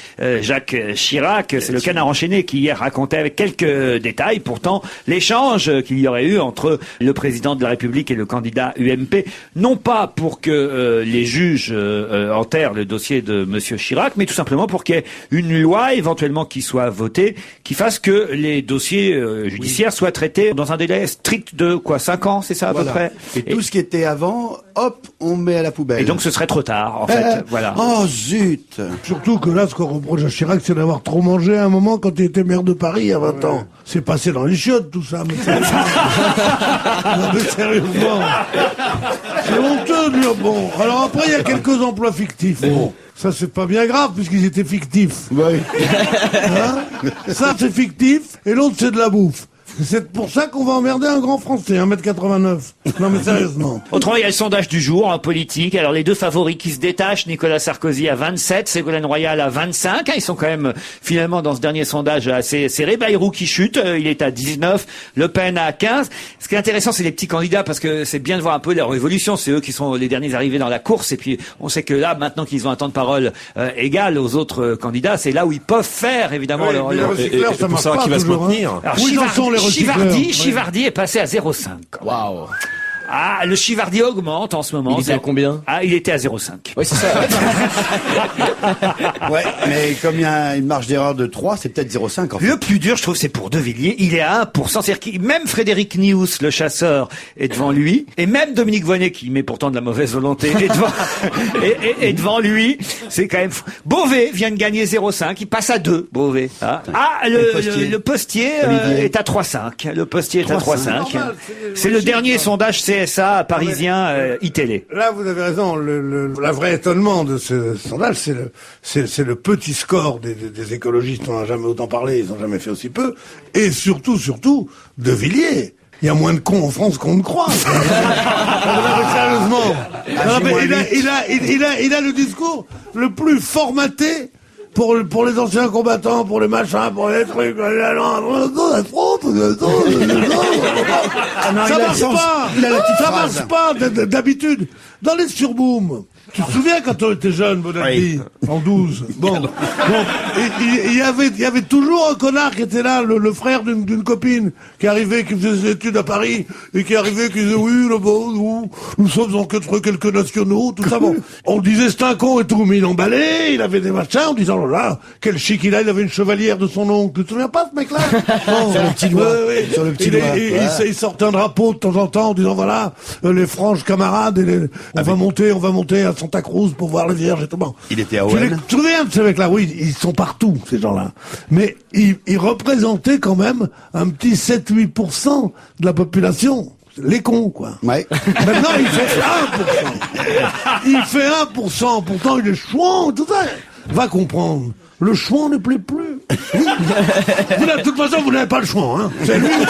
Jacques Chirac? C'est le Canard enchaîné qui hier racontait avec quelques détails pourtant l'échange qu'il y aurait eu entre le président de la République et le candidat UMP, non pas pour que les juges enterrent le dossier de Monsieur Chirac, mais tout simplement pour qu'il y ait une loi éventuellement qui soit votée, qui fasse que les dossiers judiciaires soient traités dans un délai strict de 5 ans, c'est ça à peu près? Et tout ce qui était avant, hop, on met à la poubelle. Et donc ce serait trop tard, en fait. Voilà. Oh zut. Surtout que là, ce qu'on reproche à Chirac, c'est d'avoir trop mangé à un moment quand il était maire de Paris il y a 20 ans. C'est passé dans les chiottes, tout ça. Mais non, mais sérieusement. C'est honteux de dire, bon. Alors après, il y a quelques emplois fictifs. Bon. Ça, c'est pas bien grave, puisqu'ils étaient fictifs. Oui. Hein? Ça, c'est fictif, et l'autre, c'est de la bouffe. C'est pour ça qu'on va emmerder un grand Français, 1m89. Non mais sérieusement. Autrement, il y a le sondage du jour en politique. Alors les deux favoris qui se détachent, Nicolas Sarkozy à 27, Ségolène Royal à 25. Ils sont quand même finalement dans ce dernier sondage assez serré. Bayrou qui chute, il est à 19, Le Pen à 15. Ce qui est intéressant, c'est les petits candidats parce que c'est bien de voir un peu leur évolution. C'est eux qui sont les derniers arrivés dans la course. Et puis on sait que là, maintenant qu'ils ont un temps de parole égal aux autres candidats, c'est là où ils peuvent faire évidemment Ouais, leur... mais les recycleurs, ça pour marche savoir pas qui va se toujours, hein. maintenir. Alors, Où ils en sont, les recycleurs? Chivardi est passé à 0,5. Waouh. Ah, le Chivardi augmente en ce moment. Il était à combien? Ah, il était à 0,5. Oui, c'est ça. Ouais, mais comme il y a une marge d'erreur de 3, c'est peut-être 0,5 en fait. Le plus dur, je trouve, c'est pour De Villiers. Il est à 1%. C'est-à-dire que même Frédéric Nious, le chasseur, est devant lui. Et même Dominique Voynet, qui met pourtant de la mauvaise volonté, est devant, est devant lui. C'est quand même fou. Beauvais vient de gagner 0,5. Il passe à 2, Beauvais. Ah, le Postier est à 3,5. Le Postier est à 3,5. C'est le dernier sondage CSA parisien iTélé. Là, vous avez raison. La vraie étonnement de ce sondage, c'est le petit score des écologistes. On n'a jamais autant parlé, ils n'ont jamais fait aussi peu. Et surtout, De Villiers. Il y a moins de cons en France qu'on ne croit. Sérieusement. Il a le discours le plus formaté pour les anciens combattants, pour les machins, pour les trucs. Ça marche pas d'habitude. Dans les surbooms, tu te souviens quand on était jeune, Bonaldi, en 12. Bon, il y avait toujours un connard qui était là, le frère d'une copine qui arrivait, qui faisait ses études à Paris et qui arrivait, qui disait oui, nous sommes en quelques nationaux, tout ça. Bon, on disait c'est un con et tout, mais il emballait, il avait des machins, en disant là, quel chic il avait une chevalière de son oncle. Tu te souviens pas ce mec-là? Sur le petit doigt. Sur le petit doigt. Il sortait un drapeau de temps en temps en disant voilà, les franges camarades, on va monter à Santa Cruz pour voir les vierges et tout. Bon. Il était à Owen. Tu te souviens de ce mec-là? Oui, ils sont partout, ces gens-là. Mais ils représentaient quand même un petit 7-8% de la population. Les cons, quoi. Ouais. Maintenant, il fait 1%. Il fait 1%. Pourtant, il est chouan, tout ça. Va comprendre. Le chouan ne plaît plus. De toute façon, vous n'avez pas le chouan, hein. C'est lui ou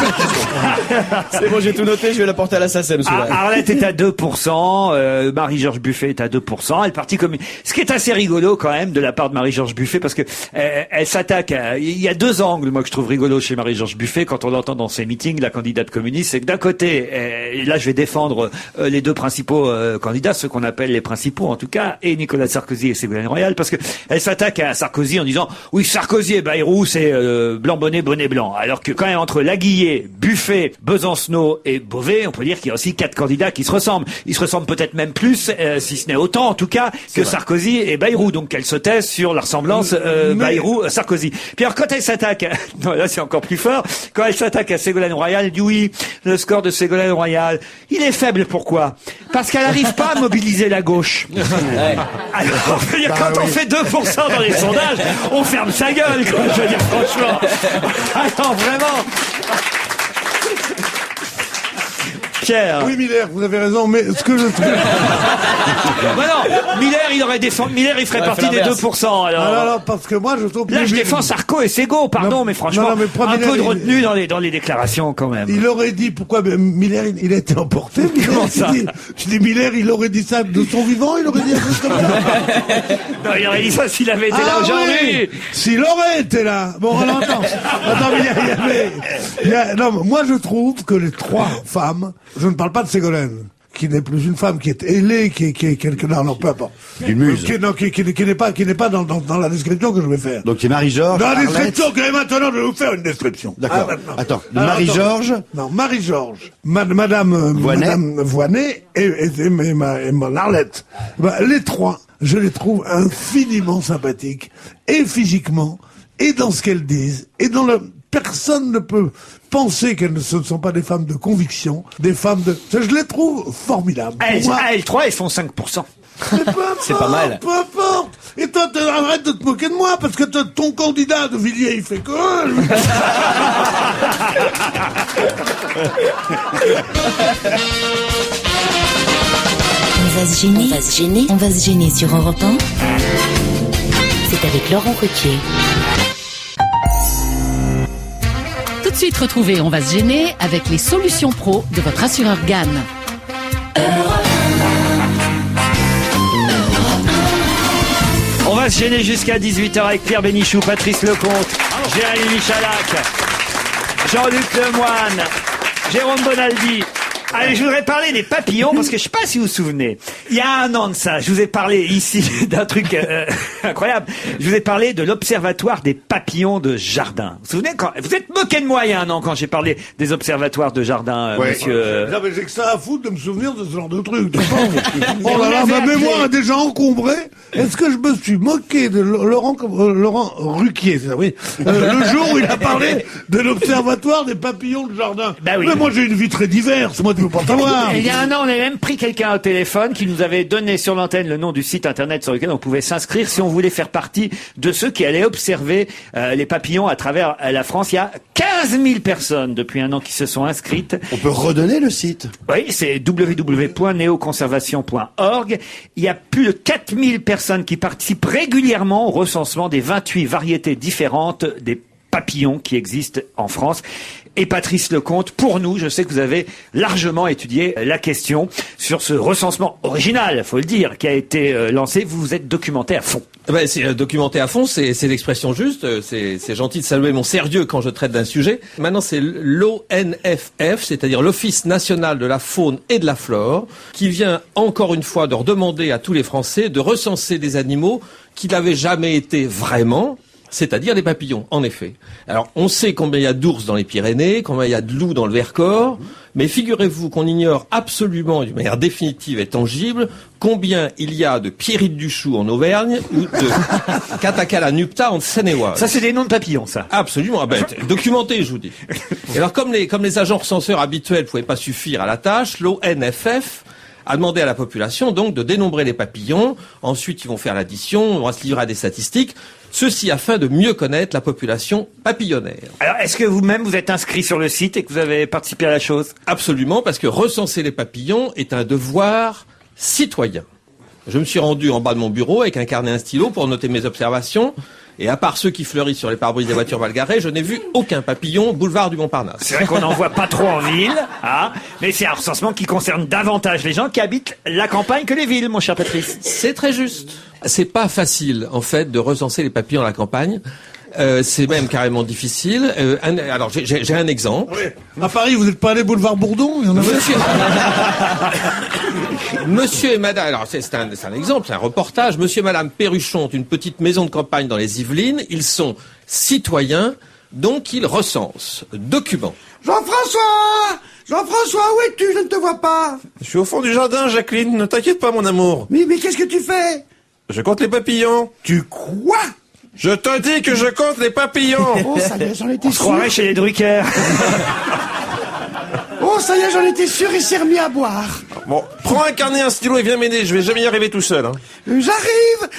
C'est bon, j'ai tout noté, je vais la porter à la SACEM, celui-là. Arlette est à 2%, Marie-Georges Buffet est à 2%, elle partie commune. Ce qui est assez rigolo quand même de la part de Marie-Georges Buffet, parce que elle s'attaque à... Il y a deux angles, moi, que je trouve rigolo chez Marie-Georges Buffet, quand on l'entend dans ses meetings, la candidate communiste, c'est que d'un côté, et là je vais défendre les deux principaux candidats, ceux qu'on appelle les principaux en tout cas, et Nicolas Sarkozy et Ségolène Royal, parce que elle s'attaque à Sarkozy en disant oui, Sarkozy et Bayrou c'est blanc bonnet blanc, alors que quand même entre Laguillet, Buffet, Besancenot et Beauvais, on peut dire qu'il y a aussi 4 candidats qui se ressemblent. Ils se ressemblent peut-être même plus, si ce n'est autant en tout cas, que Sarkozy et Bayrou, donc qu'elle se taise sur la ressemblance Bayrou-Sarkozy. Puis alors quand elle s'attaque, non là c'est encore plus fort, quand elle s'attaque à Ségolène Royal, elle dit oui, le score de Ségolène Royal, il est faible, pourquoi? Parce qu'elle n'arrive pas à mobiliser la gauche. Alors, quand on fait 2% dans les sondages, on ferme sa gueule, quoi, je veux dire, franchement. Attends, vraiment. Pierre. Oui, Miller, vous avez raison, mais ce que je trouve... Bah non, Miller, il aurait défendu, Miller, il ferait partie des 2%, alors. Non, parce que moi, je trouve... Là, je défends Sarko et Ségo, pardon, mais franchement, un peu de retenue dans les déclarations, quand même. Il aurait dit, pourquoi, Miller, il a été emporté, Miller. Comment ça? Je dis, Miller, il aurait dit ça de son vivant, il aurait dit un truc comme ça. Non, il aurait dit ça s'il avait été là aujourd'hui. Oui, s'il aurait été là. Bon, alors, attends, mais non, moi, je trouve que les 3 femmes, je ne parle pas de Ségolène, qui n'est plus une femme, qui est ailée, qui est non, peu importe. Une muse. Qui n'est pas dans la description que je vais faire. Donc c'est Marie-Georges. Dans la description, que maintenant, je vais vous faire une description. D'accord. Attends. Marie-Georges. Non, Marie-Georges. Madame Voynet et mon Arlette. Les 3, je les trouve infiniment sympathiques. Et physiquement, et dans ce qu'elles disent, et dans le... Personne ne peut penser qu'elles ne sont pas des femmes de conviction, des femmes de... Je les trouve formidables. Elles 3, elles font 5%. C'est pas mal. Peu importe. Et toi, arrête de te moquer de moi, parce que ton candidat de Villiers, il fait quoi? On va se gêner sur Europe 1. C'est avec Laurent Ruquier. Tout de suite, retrouvez On va se gêner avec les solutions pro de votre assureur GAN. On va se gêner jusqu'à 18h avec Pierre Bénichou, Patrice Lecomte, Jérémy Michalak, Jean-Luc Lemoyne, Jérôme Bonaldi, Allez, je voudrais parler des papillons parce que je sais pas si vous vous souvenez. Il y a un an de ça, je vous ai parlé ici d'un truc incroyable. Je vous ai parlé de l'observatoire des papillons de jardin. Vous vous souvenez quand vous êtes moqué de moi il y a un an quand j'ai parlé des observatoires de jardin, monsieur. Non, mais j'ai que ça à foutre de me souvenir de ce genre de truc. Oh là là, ma mémoire est déjà encombrée. Est-ce que je me suis moqué de Laurent Ruquier, c'est ça, oui, le jour où il a parlé de l'observatoire des papillons de jardin. Bah oui. Mais moi j'ai une vie très diverse, moi tu veux pas savoir. Il y a un an, on avait même pris quelqu'un au téléphone qui nous avait donné sur l'antenne le nom du site internet sur lequel on pouvait s'inscrire si on voulait faire partie de ceux qui allaient observer les papillons à travers la France. Il y a 15 000 personnes depuis un an qui se sont inscrites. On peut redonner le site. Oui, c'est www.neoconservation.org. Il y a plus de 4000 personnes qui participent régulièrement au recensement des 28 variétés différentes des papillons qui existent en France. Et Patrice Lecomte, pour nous, je sais que vous avez largement étudié la question sur ce recensement original, faut le dire, qui a été lancé. Vous vous êtes documenté à fond. Ben, c'est documenté à fond, c'est l'expression juste. C'est gentil de saluer mon sérieux quand je traite d'un sujet. Maintenant, c'est l'ONFF, c'est-à-dire l'Office national de la faune et de la flore, qui vient encore une fois de redemander à tous les Français de recenser des animaux qui n'avaient jamais été vraiment, c'est-à-dire les papillons, en effet. Alors, on sait combien il y a d'ours dans les Pyrénées, combien il y a de loups dans le Vercors, mais figurez-vous qu'on ignore absolument, d'une manière définitive et tangible, combien il y a de pierrites du chou en Auvergne ou de Catacala nupta en Seine-et-Oise. Ça, c'est des noms de papillons, ça. Absolument. Ah ben, documenté, je vous dis. Et alors, comme les agents recenseurs habituels pouvaient pas suffire à la tâche, l'ONFF a demandé à la population, donc, de dénombrer les papillons. Ensuite, ils vont faire l'addition, on va se livrer à des statistiques. Ceci afin de mieux connaître la population papillonnaire. Alors, est-ce que vous-même vous êtes inscrit sur le site et que vous avez participé à la chose? Absolument, parce que recenser les papillons est un devoir citoyen. Je me suis rendu en bas de mon bureau avec un carnet et un stylo pour noter mes observations. Et à part ceux qui fleurissent sur les pare-brises des voitures mal garées, je n'ai vu aucun papillon boulevard du Montparnasse. C'est vrai qu'on n'en voit pas trop en ville, hein, mais c'est un recensement qui concerne davantage les gens qui habitent la campagne que les villes, mon cher Patrice. C'est très juste. C'est pas facile, en fait, de recenser les papillons à la campagne. C'est même carrément difficile. Alors, j'ai un exemple. Oui. À Paris, vous n'êtes pas allé boulevard Bourdon? Il y en a Monsieur et madame, alors c'est un exemple, c'est un reportage. Monsieur et madame Perruchon ont une petite maison de campagne dans les Yvelines. Ils sont citoyens, donc ils recensent. Document. Jean-François, où es-tu? Je ne te vois pas. Je suis au fond du jardin, Jacqueline. Ne t'inquiète pas, mon amour. Mais qu'est-ce que tu fais? Je compte les papillons. Tu quoi? Je te dis que je compte les papillons. Oh, ça y est, j'en étais sûr. On se croirait chez les Drucker. Oh, ça y est, j'en étais sûr, il s'est remis à boire. Bon, prends un carnet et un stylo et viens m'aider. Je vais jamais y arriver tout seul. Hein. J'arrive,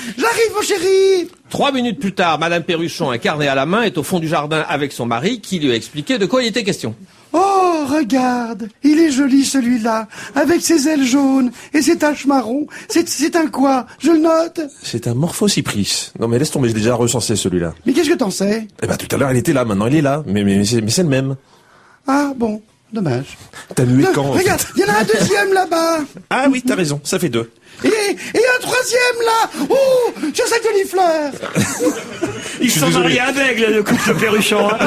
mon chéri. 3 minutes plus tard, madame Perruchon, un carnet à la main, est au fond du jardin avec son mari qui lui a expliqué de quoi il était question. Oh, regarde, il est joli celui-là, avec ses ailes jaunes et ses taches marron. C'est un quoi? Je le note. C'est un Morphocypris. Non mais laisse tomber, j'ai déjà recensé celui-là. Mais qu'est-ce que t'en sais? Eh ben tout à l'heure il était là, maintenant il est là. Mais c'est le même. Ah bon, dommage. T'as mué quand? Regarde, il y en a un deuxième là-bas. Ah oui, t'as raison, ça fait 2. Et un troisième là. Oh, sur cette jolie fleur. Ils sont mariés avec le couple Perruchon. Hein.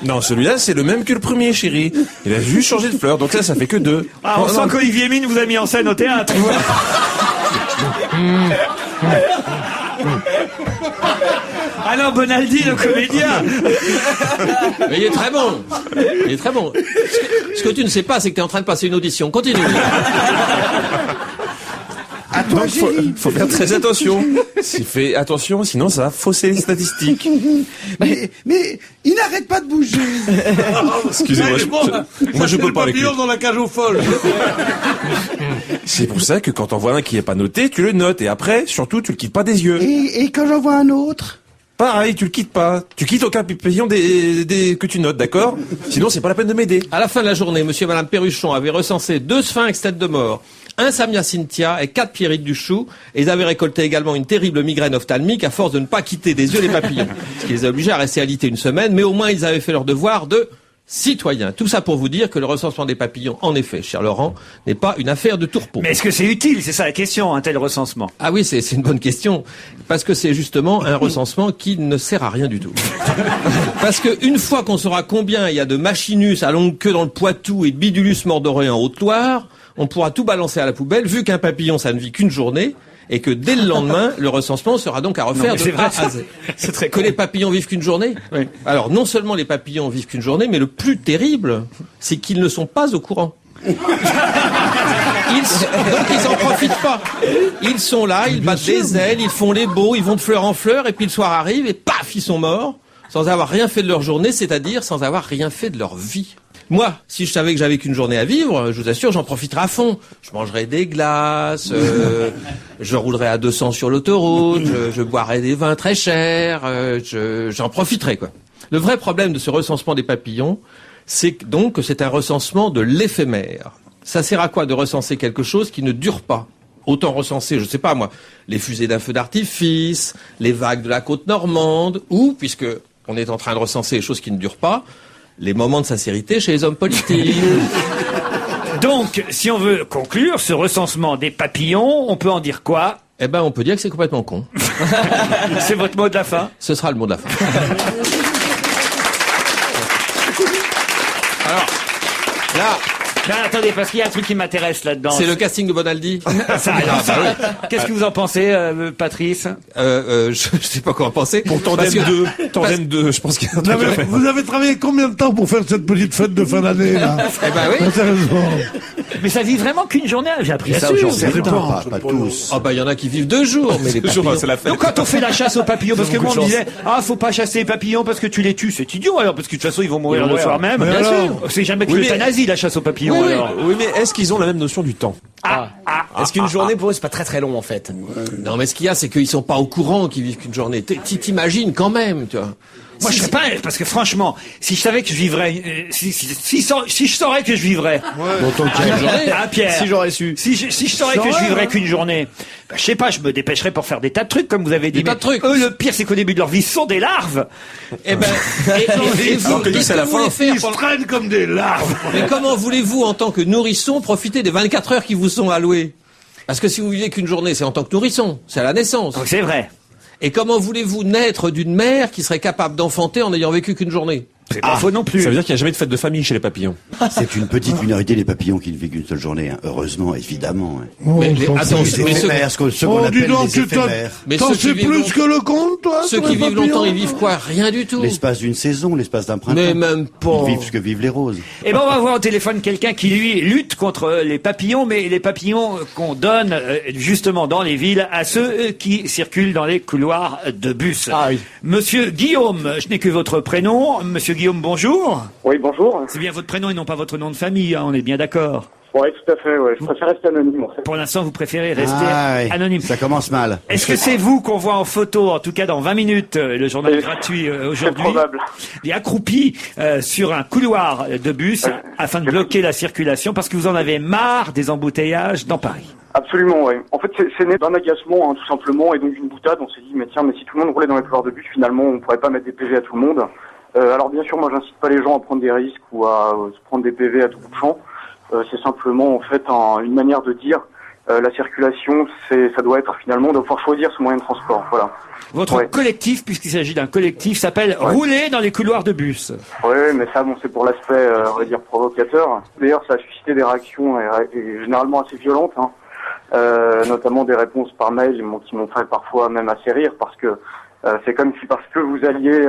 Non, celui-là, c'est le même que le premier, chérie. Il a juste changé de fleur, donc là, ça fait que 2. Ah, on sent qu'Olivier Mine vous a mis en scène au théâtre. Ah non, Bonaldi, le comédien. Mais il est très bon. Il est très bon. Ce que tu ne sais pas, c'est que tu es en train de passer une audition. Continue. À toi, donc, faut faire très attention. Fais attention, sinon ça va fausser les statistiques. Mais il n'arrête pas de bouger. Excusez-moi, moi je peux pas avec lui. Papillon dans la cage aux folles. C'est pour ça que quand on voit un qui est pas noté, tu le notes et après, surtout, tu le quittes pas des yeux. Et quand j'en vois un autre? Pareil, tu le quittes pas. Tu quittes aucun papillon que tu notes, d'accord? Sinon, c'est pas la peine de m'aider. À la fin de la journée, monsieur et madame Perruchon avaient recensé 2 sphinx tête de mort, un Samia Cynthia et 4 pierrites du chou, et ils avaient récolté également une terrible migraine ophtalmique à force de ne pas quitter des yeux les papillons. Ce qui les a obligés à rester alités une semaine, mais au moins ils avaient fait leur devoir de citoyen. Tout ça pour vous dire que le recensement des papillons, en effet, cher Laurent, n'est pas une affaire de tourpeau. Mais est-ce que c'est utile? C'est ça la question, un tel recensement. Ah oui, c'est une bonne question. Parce que c'est justement un recensement qui ne sert à rien du tout. Parce que une fois qu'on saura combien il y a de machinus à longue queue dans le Poitou et de bidulus mordorés en Haute-Loire, on pourra tout balancer à la poubelle, vu qu'un papillon, ça ne vit qu'une journée, et que dès le lendemain, le recensement sera donc à refaire de A à Z. C'est très Que les papillons vivent qu'une journée. Oui. Alors, non seulement les papillons vivent qu'une journée, mais le plus terrible, c'est qu'ils ne sont pas au courant. Donc ils en profitent pas. Ils sont là, ils battent des ailes, ils font les beaux, ils vont de fleur en fleur, et puis le soir arrive, et paf, ils sont morts, sans avoir rien fait de leur journée, c'est-à-dire sans avoir rien fait de leur vie. Moi, si je savais que j'avais qu'une journée à vivre, je vous assure, j'en profiterais à fond. Je mangerais des glaces, je roulerais à 200 sur l'autoroute, je boirais des vins très chers, j'en profiterais, quoi. Le vrai problème de ce recensement des papillons, c'est donc que c'est un recensement de l'éphémère. Ça sert à quoi de recenser quelque chose qui ne dure pas? Autant recenser, je sais pas moi, les fusées d'un feu d'artifice, les vagues de la côte normande, ou, puisque on est en train de recenser les choses qui ne durent pas, les moments de sincérité chez les hommes politiques. Donc, si on veut conclure ce recensement des papillons, on peut en dire quoi? Eh ben, on peut dire que c'est complètement con. C'est votre mot de la fin? Ce sera le mot de la fin. Alors, là... Non, attendez, parce qu'il y a un truc qui m'intéresse là-dedans. C'est le casting de Bonaldi. Qu'est-ce que vous en pensez, Patrice? Je sais pas quoi en penser. Pour Tandem 2, je pense qu'il y a un truc à faire. Vous avez travaillé combien de temps pour faire cette petite fête de fin d'année, là? Eh ben oui. Sérieusement. Mais ça vit vraiment qu'une journée. J'ai appris Bien ça sûr, aujourd'hui. Ça dépend, pas tous. Ah bah il y en a qui vivent 2 jours, mais les papillons... c'est la fête. Donc quand on fait la chasse aux papillons, parce que moi on me disait, faut pas chasser les papillons parce que tu les tues, c'est idiot alors, parce que de toute façon ils vont mourir le soir même. Bien sûr. C'est jamais que Oui, l'euthanasie, la chasse aux papillons alors. Oui, mais est-ce qu'ils ont la même notion du temps? Est-ce qu'une journée pour eux, c'est pas très très long en fait? Non mais ce qu'il y a, c'est qu'ils sont pas au courant qu'ils vivent qu'une journée. T'imagines quand même, tu vois. Moi, je serais pas, parce que franchement, si je savais que je vivrais, si je saurais que je vivrais. Pierre. Si j'aurais su. Si je saurais que je vivrais qu'une journée, je sais pas, je me dépêcherais pour faire des tas de trucs, comme vous avez dit. Des tas de trucs. Eux, le pire, c'est qu'au début de leur vie, ce sont des larves. Eh ben, et vous, qu'est-ce que vous voulez faire Ils se traînent comme des larves. Mais comment voulez-vous, en tant que nourrisson, profiter des 24 heures qui vous sont allouées? Parce que si vous vivez qu'une journée, c'est en tant que nourrisson. C'est à la naissance. Donc c'est vrai. Et comment voulez-vous naître d'une mère qui serait capable d'enfanter en n'ayant vécu qu'une journée? C'est pas faux non plus. Ça veut dire qu'il n'y a jamais de fête de famille chez les papillons. C'est une petite minorité les papillons qui ne vivent qu'une seule journée, hein. Heureusement, évidemment. Hein. Mais attends, Les mais éphémères, ce qu'on dis appelle donc, les éphémères. t'en ceux sais qui vivent plus long- que le compte, toi? ceux sur qui les vivent papillons longtemps, ils vivent quoi? Rien du tout. L'espace d'une saison, l'espace d'un printemps. Mais même pas. Ils vivent ce que vivent les roses. Eh ben, on va voir au téléphone quelqu'un qui, lui, lutte contre les papillons, mais les papillons qu'on donne, justement, dans les villes, à ceux qui circulent dans les couloirs de bus. Ah oui. Monsieur Guillaume, je n'ai que votre prénom. Monsieur Guillaume, bonjour. Oui, bonjour. C'est bien votre prénom et non pas votre nom de famille, hein, on est bien d'accord. Oui, tout à fait, ouais. Je préfère rester anonyme, en fait. Pour l'instant, vous préférez rester Oui. anonyme. Ça commence mal. Est-ce que c'est vous qu'on voit en photo, en tout cas dans 20 minutes, le journal gratuit aujourd'hui, C'est probable. et accroupi sur un couloir de bus afin de bloquer la circulation parce que vous en avez marre des embouteillages dans Paris? Absolument, oui. En fait, c'est né d'un agacement, hein, tout simplement, et donc d'une boutade. On s'est dit, mais tiens, mais si tout le monde roulait dans les couloirs de bus, finalement, on pourrait pas mettre des PV à tout le monde. Alors bien sûr, moi, j'incite pas les gens à prendre des risques ou à se prendre des PV à tout bout de champ. C'est simplement, en fait, une manière de dire la circulation, ça doit être finalement de pouvoir choisir ce moyen de transport. Voilà. Votre collectif, puisqu'il s'agit d'un collectif, s'appelle Rouler dans les couloirs de bus. Oui, mais ça, bon, c'est pour l'aspect, on va dire, provocateur. D'ailleurs, ça a suscité des réactions et généralement assez violentes, hein. Notamment des réponses par mail qui m'ont fait parfois même assez rire parce que c'est comme si parce que vous alliez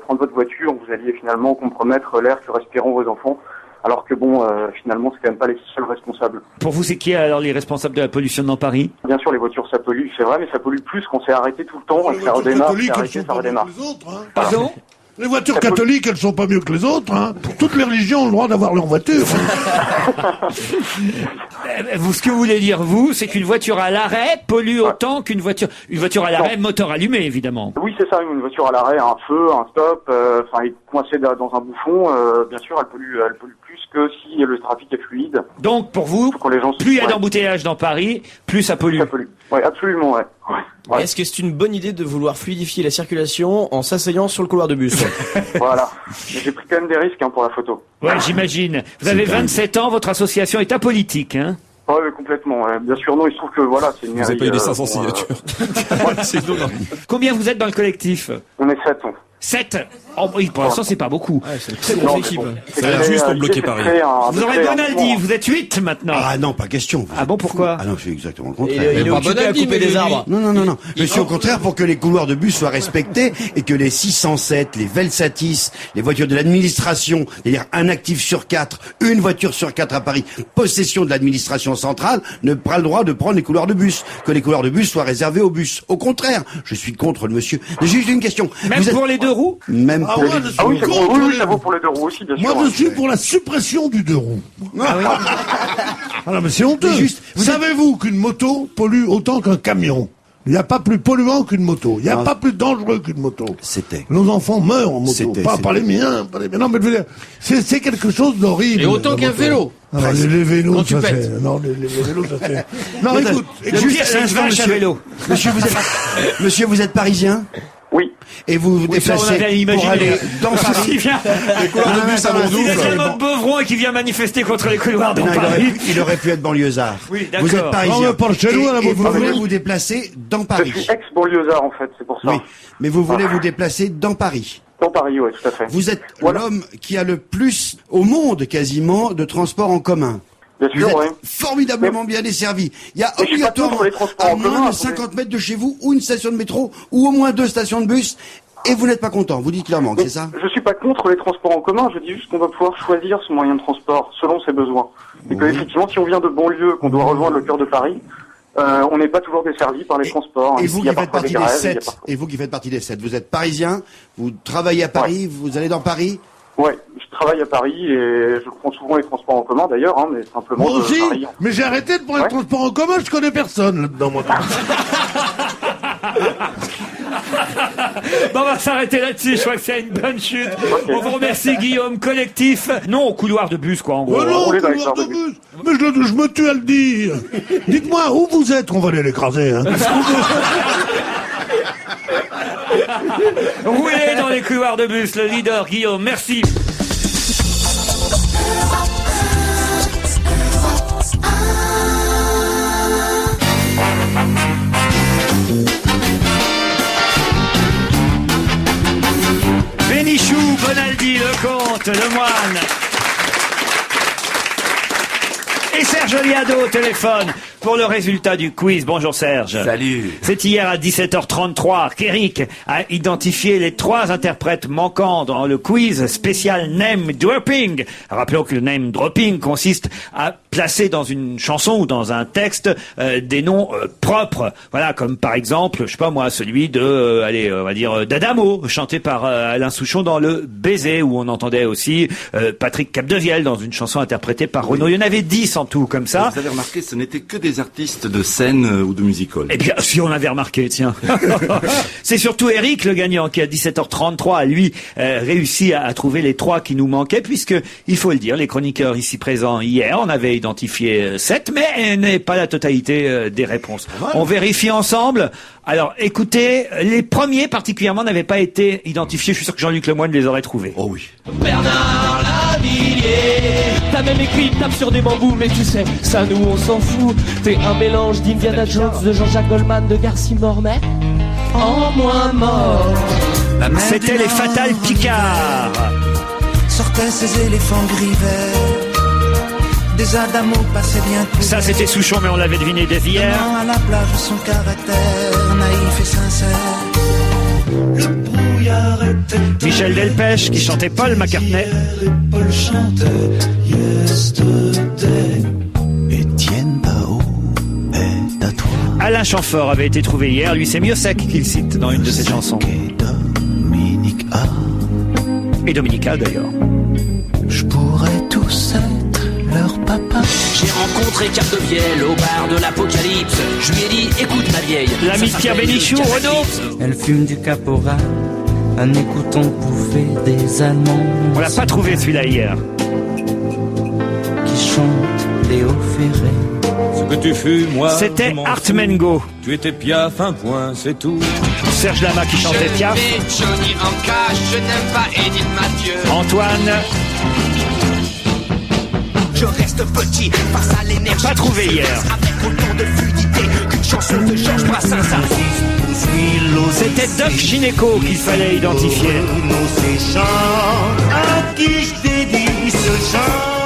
prendre votre voiture, vous alliez finalement compromettre l'air que respireront vos enfants. Alors que bon, finalement, c'est quand même pas les seuls responsables. Pour vous, c'est qui alors les responsables de la pollution dans Paris? Bien sûr, les voitures, ça pollue, c'est vrai, mais ça pollue plus qu'on s'est arrêté tout le temps, et que ça redémarre, ça redémarre. Pardon? Les voitures catholiques, elles sont pas mieux que les autres, hein. Toutes les religions ont le droit d'avoir leur voiture. Ce que vous voulez dire, vous, c'est qu'une voiture à l'arrêt pollue autant qu'une voiture à l'arrêt, moteur allumé, évidemment. Oui, c'est ça, une voiture à l'arrêt, un feu, un stop, elle est coincée dans un bouchon, bien sûr, elle pollue plus que si le trafic est fluide. Donc, pour vous, plus il y a d'embouteillage dans Paris, plus ça pollue. Oui, absolument, ouais. Est-ce que c'est une bonne idée de vouloir fluidifier la circulation en s'asseyant sur le couloir de bus? Voilà. Mais j'ai pris quand même des risques pour la photo. Ouais, j'imagine. Vous avez 27 ans, votre association est apolitique, hein? Oui, complètement. Bien sûr, non, il se trouve que voilà, c'est une mairie... Vous avez pas eu les 500 signatures. C'est étonnant. Combien vous êtes dans le collectif? On est 7. 7? Oh, oui, pour l'instant, c'est pas beaucoup. C'est une très grosse équipe. Ça a l'air juste pour bloquer Paris. Vous aurez Bonaldi, vous êtes 8 maintenant. Ah non, pas question. Ah bon, pourquoi? Ah non, je fais exactement le contraire. Il est occupé à couper des arbres. Non. Je suis au contraire pour que les couloirs de bus soient respectés et que les 607, les Velsatis, les voitures de l'administration, c'est-à-dire un actif sur 4, une voiture sur 4 à Paris, possession de l'administration centrale, ne pas le droit de prendre les couloirs de bus. Que les couloirs de bus soient réservés aux bus. Au contraire, je suis contre le monsieur. J'ai juste une question. Même pour les deux roues? Même pour oui, ça vaut pour les deux roues aussi, bien sûr. Moi, je suis pour la suppression du deux roues. Ah non, mais c'est honteux. Savez-vous qu'une moto pollue autant qu'un camion? Il n'y a pas plus polluant qu'une moto. Il n'y a pas plus dangereux qu'une moto. Nos enfants meurent en moto. Pas les miens. Non, mais je veux dire, c'est quelque chose d'horrible. Et autant qu'un vélo. Les vélos, quand tu pètes. Non, les vélos, ça fait... Non, écoute, c'est un vache à vélo. Monsieur, vous êtes parisien? Oui. Et vous vous déplacez pour aller dans Paris. Les couloirs de bus à Il est tellement Beuvron et qui vient manifester contre les couloirs dans Paris. Il aurait pu être banlieusard. Oui, d'accord. Vous êtes parisien. Non, mais pas chez nous, et vous voulez vous déplacer dans Paris. Je suis ex-banlieusard, en fait, c'est pour ça. Oui, mais vous voulez vous déplacer dans Paris. Dans Paris, oui, tout à fait. Vous êtes l'homme qui a le plus au monde, quasiment, de transports en commun. Bien sûr, vous êtes formidablement bien desservi. Il y a obligatoirement à moins de 50 mètres de chez vous ou une station de métro ou au moins 2 stations de bus. Et vous n'êtes pas content, vous dites qu'il en manque, c'est ça? Je suis pas contre les transports en commun, je dis juste qu'on va pouvoir choisir son moyen de transport selon ses besoins. Et que effectivement, si on vient de banlieue, qu'on doit rejoindre le cœur de Paris, on n'est pas toujours desservi par les transports. Et vous qui faites partie des 7, vous êtes parisien, vous travaillez à Paris, vous allez dans Paris? Ouais, je travaille à Paris et je prends souvent les transports en commun d'ailleurs, mais simplement... Moi aussi, Paris. mais j'ai arrêté de prendre les transports en commun, je connais personne là-dedans, moi. Bon, on va s'arrêter là-dessus, je crois que c'est une bonne chute. On vous remercie, Guillaume. Collectif, non au couloir de bus, quoi, en gros. Non, au couloir de bus. Mais je me tue à le dire. Dites-moi, où vous êtes, on va aller l'écraser, hein. Roulez dans les couloirs de bus, le leader, Guillaume, merci. Bénichou, Bonaldi, Lecomte, Lemoine et Serge Liado au téléphone pour le résultat du quiz. Bonjour Serge. Salut. C'est hier à 17h33 qu'Eric a identifié les 3 interprètes manquants dans le quiz spécial Name Dropping. Rappelons que le Name Dropping consiste à placer dans une chanson ou dans un texte des noms propres. Voilà, comme par exemple, je sais pas moi, celui de, on va dire d'Adamo, chanté par Alain Souchon dans Le Baiser, où on entendait aussi Patrick Capdevielle dans une chanson interprétée par Renaud. Il y en avait 10 en tout, comme ça. Vous avez remarqué, ce n'était que des artistes de scène ou de musical. Eh bien, si on avait remarqué, tiens. C'est surtout Eric, le gagnant, qui à 17h33 a lui réussi à trouver les 3 qui nous manquaient, puisque, il faut le dire, les chroniqueurs ici présents hier, on avait identifié 7, mais n'est pas la totalité des réponses. On vérifie ensemble. Alors, écoutez, les premiers particulièrement n'avaient pas été identifiés. Je suis sûr que Jean-Luc Lemoyne les aurait trouvés. Oh oui. Bernard Lavilliers, t'as même écrit tape sur des bambous, mais tu sais, ça nous on s'en fout. T'es un mélange d'Indiana Jones, de Jean-Jacques Goldman, de Garcia Mormet, en moins mort. C'était les Fatales Picards. Sortaient ces éléphants gris verts, des Adamo passaient bien tout. Ça c'était Souchon, mais on l'avait deviné dès hier. À la plage, son caractère naïf et sincère. Le brouillard était Michel Delpech qui chantait Paul McCartney. Paul chantait Yesterday. Étienne Pao est à toi. Alain Chamfort avait été trouvé hier. Lui, c'est Miossec qu'il cite dans une de ses chansons. Dominique A. Et Dominica d'ailleurs. Je pourrais tous être leur papa. J'ai rencontré rencontré Capdevielle au bar de l'Apocalypse. Je lui ai dit, écoute ma vieille. L'ami ça Pierre s'appelle Bénichou, le Renaud. Elle fume du caporal en écoutant bouffer des Allemands. On l'a pas trouvé celui-là hier. Qui chante Léo Ferré. Ce que tu fus, moi. C'était Art Mengo. Tu étais Piaf, un point, c'est tout. Serge Lama qui chantait Piaf. Johnny en cash, je n'aime pas Edith Mathieu. Antoine. Je reste petit face à l'énergie. Pas trouvé hier. Avec autant de fluidité qu'une chanson de Georges Brassens. C'était Doc Gynéco qu'il fallait identifier.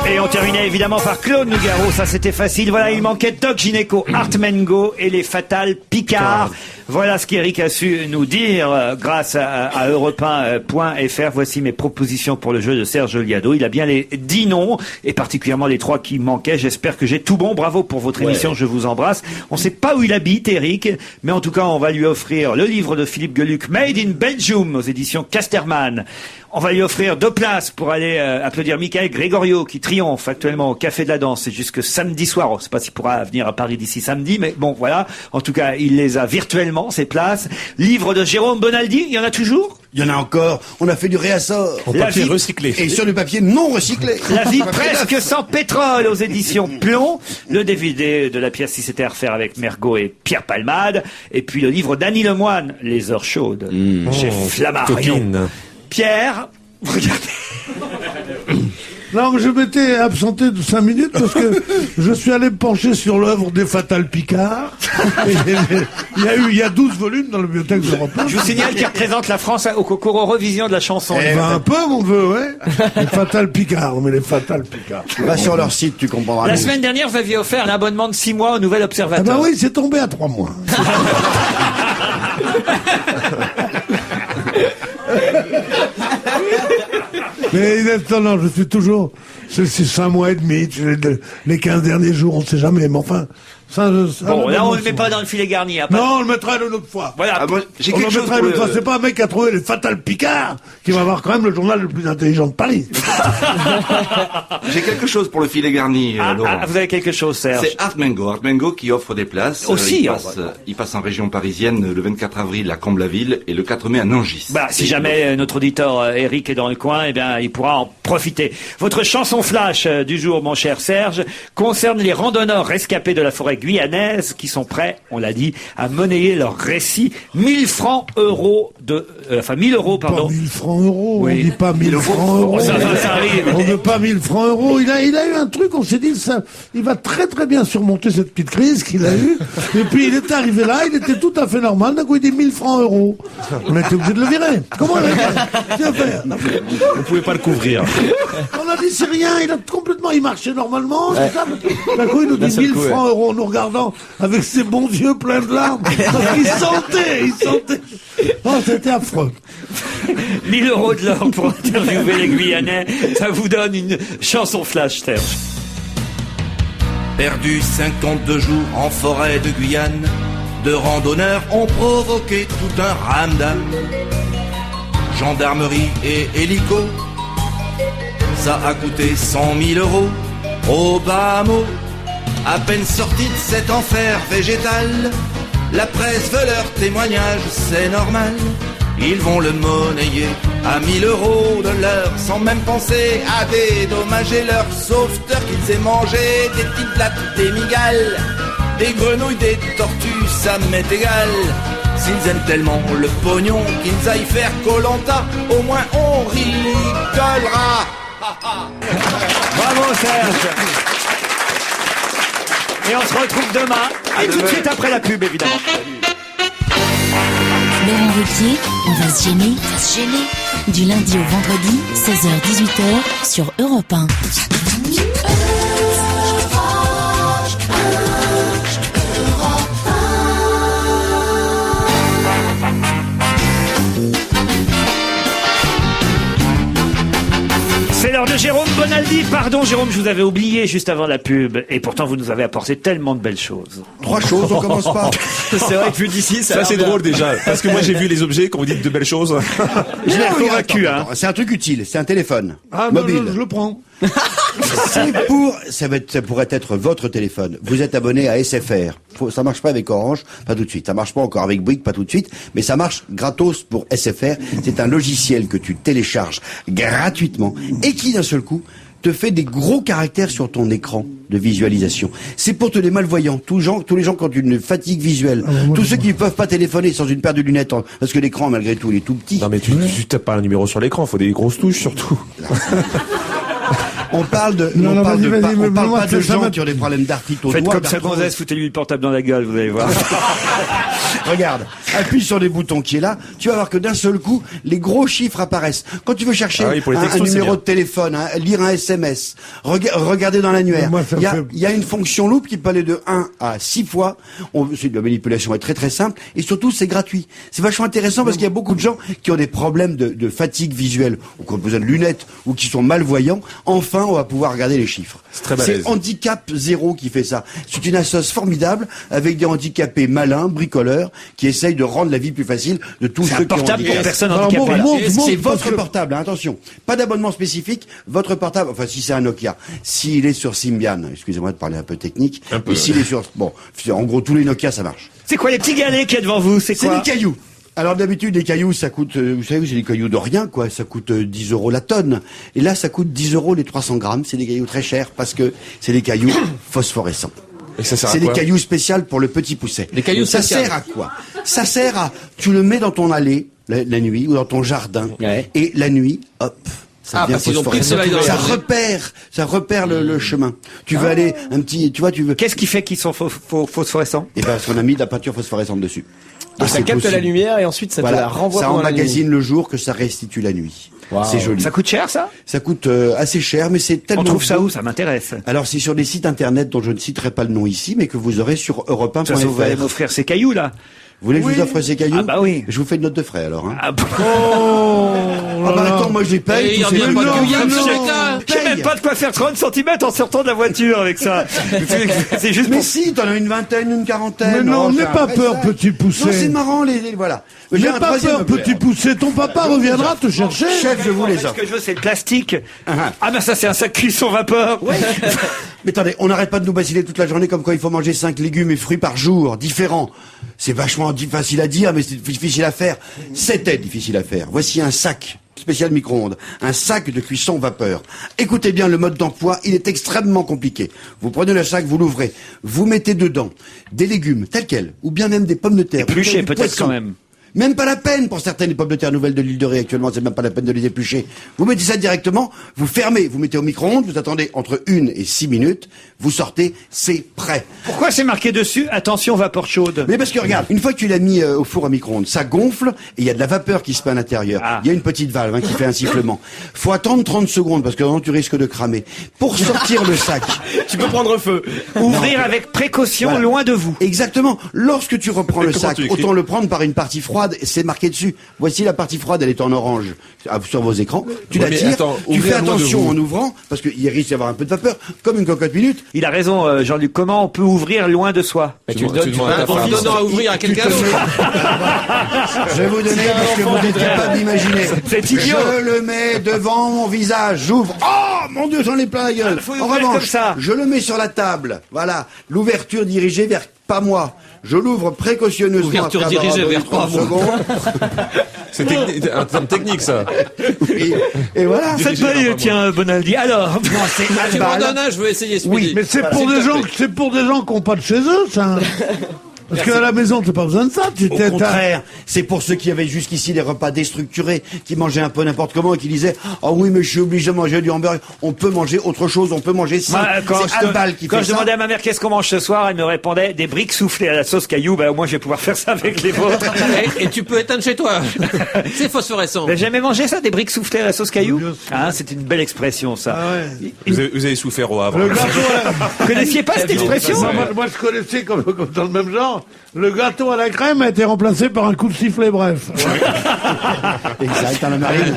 Et on terminait évidemment par Claude Nougaro, ça c'était facile. Voilà, il manquait Doc Gynéco, Art Mengo et les Fatales Picard. Voilà ce qu'Éric a su nous dire grâce à Europe1.fr. Voici mes propositions pour le jeu de Serge Liado. Il a bien les 10 noms, et particulièrement les 3 qui manquaient. J'espère que j'ai tout bon. Bravo pour votre émission, je vous embrasse. On ne sait pas où il habite, Éric, mais en tout cas, on va lui offrir le livre de Philippe Geluck, Made in Belgium, aux éditions Casterman. On va lui offrir 2 places pour aller applaudir Michael Gregorio, qui triomphe actuellement au Café de la Danse. C'est jusque samedi soir. On ne sait pas s'il pourra venir à Paris d'ici samedi, mais bon, voilà. En tout cas, il les a virtuellement, ces places. Livre de Jérôme Bonaldi, il y en a toujours? Il y en a encore. On a fait du réassort. En papier recyclé. Et sur du papier non recyclé. La vie presque sans pétrole aux éditions Plomb. Le DVD de la pièce Si c'était à refaire avec Mergo et Pierre Palmade. Et puis le livre d'Annie Lemoine, Les heures chaudes, chez Flammarion. Pierre, regardez. Non, mais je m'étais absenté de 5 minutes parce que je suis allé me pencher sur l'œuvre des Fatales Picard. Il y a 12 volumes dans la bibliothèque d'Europe 1. Je vous signale qu'il représente la France au concours Eurovision de la chanson. Un peu, mon neveu, ouais. Les Fatales Picard, mais les Fatales Picard. Va sur leur site, tu comprendras. La semaine dernière, vous aviez offert un abonnement de 6 mois au Nouvel Observateur. Ah bah oui, c'est tombé à 3 mois. Mais non, je suis toujours. C'est 5 mois et demi. Les 15 derniers jours, on ne sait jamais. Mais enfin. Bon, là, on ne le met pas dans le filet garni. Hein, non, on le mettra une autre fois. Voilà. Moi, j'ai On quelque le chose mettra pour une autre fois. C'est pas un mec qui a trouvé les Fatales Picard qui va avoir quand même le journal le plus intelligent de Paris. J'ai quelque chose pour le filet garni, Laurent. Vous avez quelque chose, Serge? C'est Art Mengo. Art Mengo qui offre des places. Aussi. Il passe en région parisienne le 24 avril à Comble-la-Ville et le 4 mai à Nangis. Bah, si jamais notre auditeur Eric est dans le coin, eh bien, il pourra en profiter. Votre chanson flash du jour, mon cher Serge, concerne les randonneurs rescapés de la forêt guyanaise qui sont prêts, on l'a dit, à monnayer leur récit. 1000 euros, pardon. Pas 1000 francs euros. Oui. On dit pas 1000 francs euros. Ça arrive. On ne veut pas 1000 francs euros. Il a eu un truc, on s'est dit, ça, il va très très bien surmonter cette petite crise qu'il a eue. Et puis il est arrivé là, il était tout à fait normal. D'un coup, il dit 1000 francs euros. On a été obligé de le virer. Comment on a fait? Vous pouvez pas le couvrir. On a dit c'est rien, il marchait normalement. Ouais. D'un coup, il nous dit 1000 francs euros en nous regardant avec ses bons yeux pleins de larmes. Il sentait. Oh, c'était affreux. 1000 euros de l'or pour interviewer les Guyanais, ça vous donne une chanson flash, Serge. Perdu 52 jours en forêt de Guyane, 2 randonneurs ont provoqué tout un ramdam. Gendarmerie et hélico, ça a coûté 100 000 euros au Bahamo. À peine sortis de cet enfer végétal, la presse veut leur témoignage, c'est normal. Ils vont le monnayer à 1000 euros de l'heure, sans même penser à dédommager leur sauveteur, qu'ils aient mangé des petites blattes, des migales, des grenouilles, des tortues, ça m'est égal. S'ils aiment tellement le pognon, qu'ils aillent faire Koh-Lanta, au moins on rigolera. Bravo Serge. Et on se retrouve demain, et tout de suite après la pub, évidemment. Laurent Ruquier, on va se gêner. Du lundi au vendredi, 16h-18h, sur Europe 1. C'est l'heure de Jérôme Bonaldi. Pardon Jérôme, je vous avais oublié juste avant la pub. Et pourtant vous nous avez apporté tellement de belles choses. 3 choses, on commence pas. C'est vrai que vu d'ici, Ça c'est drôle déjà. Parce que moi j'ai vu les objets quand vous dites de belles choses. Je l'ai convaincu, hein. C'est un truc utile, c'est un téléphone Ah, mobile. je le prends. Ça pourrait être votre téléphone. Vous êtes abonné à SFR. Ça marche pas avec Orange, pas tout de suite. Ça marche pas encore avec Bouygues, pas tout de suite. Mais ça marche gratos pour SFR. C'est un logiciel que tu télécharges gratuitement et qui d'un seul coup te fait des gros caractères sur ton écran de visualisation. C'est pour tous les malvoyants, tous les gens qui ont une fatigue visuelle, tous ceux qui ne peuvent pas téléphoner sans une paire de lunettes, parce que l'écran malgré tout il est tout petit. Non mais tu tapes pas un numéro sur l'écran, faut des grosses touches surtout. On parle de, on parle pas de gens qui ont des problèmes d'arthrite au doigt. Faites comme ça, gonzesse, foutez-lui le portable dans la gueule, vous allez voir. Regarde, appuie sur les boutons qui est là, tu vas voir que d'un seul coup, les gros chiffres apparaissent. Quand tu veux chercher un numéro de téléphone, lire un SMS, regarder dans l'annuaire, il y a une fonction loupe qui peut aller de 1 à 6 fois. La manipulation est très très simple et surtout c'est gratuit. C'est vachement intéressant parce qu'il y a beaucoup de gens qui ont des problèmes de fatigue visuelle ou qui ont besoin de lunettes ou qui sont malvoyants. Enfin, on va pouvoir regarder les chiffres. C'est Handicap Zéro qui fait ça. C'est une assoce formidable avec des handicapés malins, bricoleurs, qui essayent de rendre la vie plus facile de tous ceux qui ont portable pour personne handicapée. C'est votre portable, hein, attention. Pas d'abonnement spécifique, votre portable, enfin si c'est un Nokia, s'il est sur Symbian, excusez-moi de parler un peu technique, mais s'il est sur, bon, en gros tous les Nokia ça marche. C'est quoi les petits galets qu'il y a devant vous? C'est quoi? C'est des cailloux. Alors d'habitude les cailloux ça coûte, vous savez c'est des cailloux de rien quoi, ça coûte 10 € la tonne. Et là ça coûte 10 € les 300 grammes, c'est des cailloux très chers parce que c'est des cailloux phosphorescents. C'est des cailloux spéciaux pour le petit pousset. Les cailloux ça sert à quoi? Ça sert à, tu le mets dans ton allée la nuit ou dans ton jardin et la nuit, hop. Ça repère le chemin. Tu veux aller un petit, tu vois, tu veux. Qu'est-ce qui fait qu'ils sont phosphorescents? Eh ben, parce qu'on a mis de la peinture phosphorescente dessus. Donc ça capte la lumière et ensuite ça te la renvoie ça pendant la nuit. Ça emmagasine le jour que ça restitue la nuit. Wow. C'est joli. Ça coûte cher, ça? Ça coûte assez cher, mais c'est tellement. On trouve ça où? Ça m'intéresse. Alors, c'est sur des sites internet dont je ne citerai pas le nom ici, mais que vous aurez sur europe1.fr. Vous allez m'offrir ces cailloux, là. Vous voulez que je vous offre ces cailloux? Ah bah oui. Je vous fais une note de frais, alors. Hein. Ah bah... attends, moi je les paye. Je sais même pas de quoi faire 30 cm en sortant de la voiture avec ça. C'est juste. Mais si, t'en as une vingtaine, une quarantaine. Mais non, n'aie pas peur, petit poussé. Non, c'est marrant, voilà. N'aie pas peur, petit poussé. Ton papa reviendra te chercher. Chef, je vous les offre. Ce que je veux, c'est le plastique. Ah, ben ça, c'est un sac cuisson vapeur. Ouais. Mais attendez, on n'arrête pas de nous bassiner toute la journée comme quoi il faut manger 5 légumes et fruits par jour, différents. C'est vachement facile à dire, mais c'est difficile à faire. C'était difficile à faire. Voici un sac spécial micro-ondes, un sac de cuisson vapeur. Écoutez bien le mode d'emploi, il est extrêmement compliqué. Vous prenez le sac, vous l'ouvrez, vous mettez dedans des légumes tels quels, ou bien même des pommes de terre. Épluchées peut-être quand même. Même pas la peine pour certaines pommes de terre nouvelles de l'île de Ré actuellement, c'est même pas la peine de les éplucher. Vous mettez ça directement, vous fermez, vous mettez au micro-ondes, vous attendez entre 1 et 6 minutes, vous sortez, c'est prêt. Pourquoi c'est marqué dessus, attention vapeur chaude? Mais parce que regarde, une fois que tu l'as mis au four à micro-ondes, ça gonfle et il y a de la vapeur qui se met à l'intérieur. Il y a une petite valve qui fait un sifflement. Faut attendre 30 secondes parce que sinon tu risques de cramer. Pour sortir le sac, tu peux prendre feu. Ouvrir avec précaution loin de vous. Exactement. Lorsque tu reprends le sac, autant le prendre par une partie froide, c'est marqué dessus. Voici la partie froide, elle est en orange sur vos écrans. Tu la tires, tu fais attention en ouvrant parce qu'il risque d'y avoir un peu de vapeur, comme une cocotte minute. Il a raison, Jean-Luc. Comment on peut ouvrir loin de soi? Tu demandes à ouvrir à quelqu'un. Je vais vous donner parce que vous n'êtes capable d'imaginer. C'est idiot. Je le mets devant mon visage, j'ouvre. Oh mon Dieu, j'en ai plein la gueule. En revanche, je le mets sur la table. Voilà, l'ouverture dirigée vers pas moi. Je l'ouvre précautionneusement. Ouverture dirigée vers pas moi. C'est un terme technique, ça. Et voilà. Faites pas, tiens, Bonaldi. Alors. Tu m'en donnes un, je veux essayer ce midi. Mais c'est pour des gens qui n'ont pas de chez eux, ça. Parce qu'à la maison, t'as pas besoin de ça. Au contraire, c'est pour ceux qui avaient jusqu'ici des repas déstructurés, qui mangeaient un peu n'importe comment et qui disaient « Ah oui, mais je suis obligé de manger du hamburger. » On peut manger autre chose, on peut manger ça. C'est Albal qui fait ça. Quand je demandais à ma mère qu'est-ce qu'on mange ce soir, elle me répondait des briques soufflées à la sauce caillou. Ben, au moins, je vais pouvoir faire ça avec les vôtres. Et tu peux éteindre chez toi. C'est phosphorescent. Vous n'avez jamais mangé ça, des briques soufflées à la sauce caillou? Ah, c'est une belle expression, ça. Ah ouais. Vous avez souffert au Havre. Vous connaissiez pas cette expression? Moi, je connaissais comme dans le même genre. Le gâteau à la crème a été remplacé par un coup de sifflet, bref. Exact, dans la marine.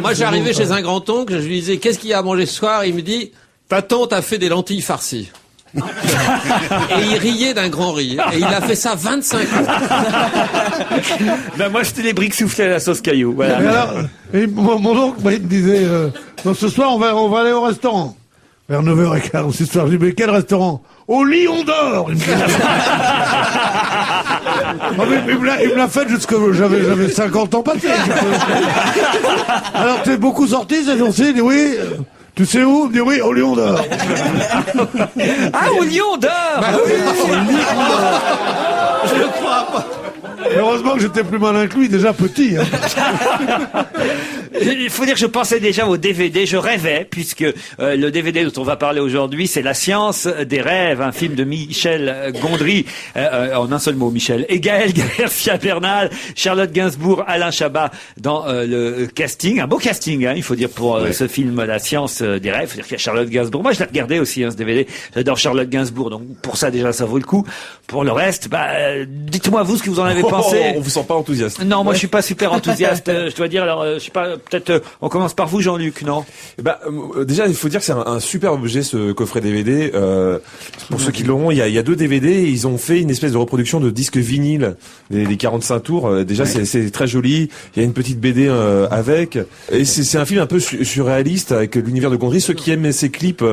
Moi, j'arrivais chez un grand-oncle, je lui disais, qu'est-ce qu'il y a à manger ce soir? Il me dit, ta tante a fait des lentilles farcies. Et il riait d'un grand rire. Et il a fait ça 25 ans. Ben moi, c'était les briques soufflées à la sauce caillou. Voilà. Et alors, mon oncle, il me disait, Donc ce soir, on va aller au restaurant. Vers 9h15 ce soir. Je dis, mais quel restaurant? Au Lion d'Or! Il me l'a fait jusqu'à j'avais 50 ans passés. Alors, t'es beaucoup sorti, c'est gentil? Il dit oui. Tu sais où? Il dit oui, au Lion d'Or. Ah, au Lion d'Or! Bah oui, au Lion d'Or. Je ne crois pas. Heureusement que j'étais plus malin que lui, déjà petit. Hein. Il faut dire que je pensais déjà au DVD, je rêvais, puisque le DVD dont on va parler aujourd'hui, c'est La Science des Rêves, un film de Michel Gondry, en un seul mot, Michel, et Gaël Garcia Bernal, Charlotte Gainsbourg, Alain Chabat dans le casting, un beau casting, hein, il faut dire, pour ce film La Science des Rêves. Il faut dire qu'il y a Charlotte Gainsbourg. Moi, je l'ai regardé aussi, hein, ce DVD. J'adore Charlotte Gainsbourg, donc pour ça déjà, ça vaut le coup. Pour le reste, dites-moi vous ce que vous en avez pensé. On vous sent pas enthousiaste. Non, moi je suis pas super enthousiaste. Je dois dire. Alors, je sais pas. Peut-être. On commence par vous, Jean-Luc, non? Déjà, il faut dire que c'est un super objet, ce coffret DVD. Pour ceux qui l'auront, il y a 2 DVD. Et ils ont fait une espèce de reproduction de disques vinyle des 45 tours. Déjà, c'est très joli. Il y a une petite BD avec. Et c'est un film un peu surréaliste avec l'univers de Gondry. Ceux qui aiment ses clips.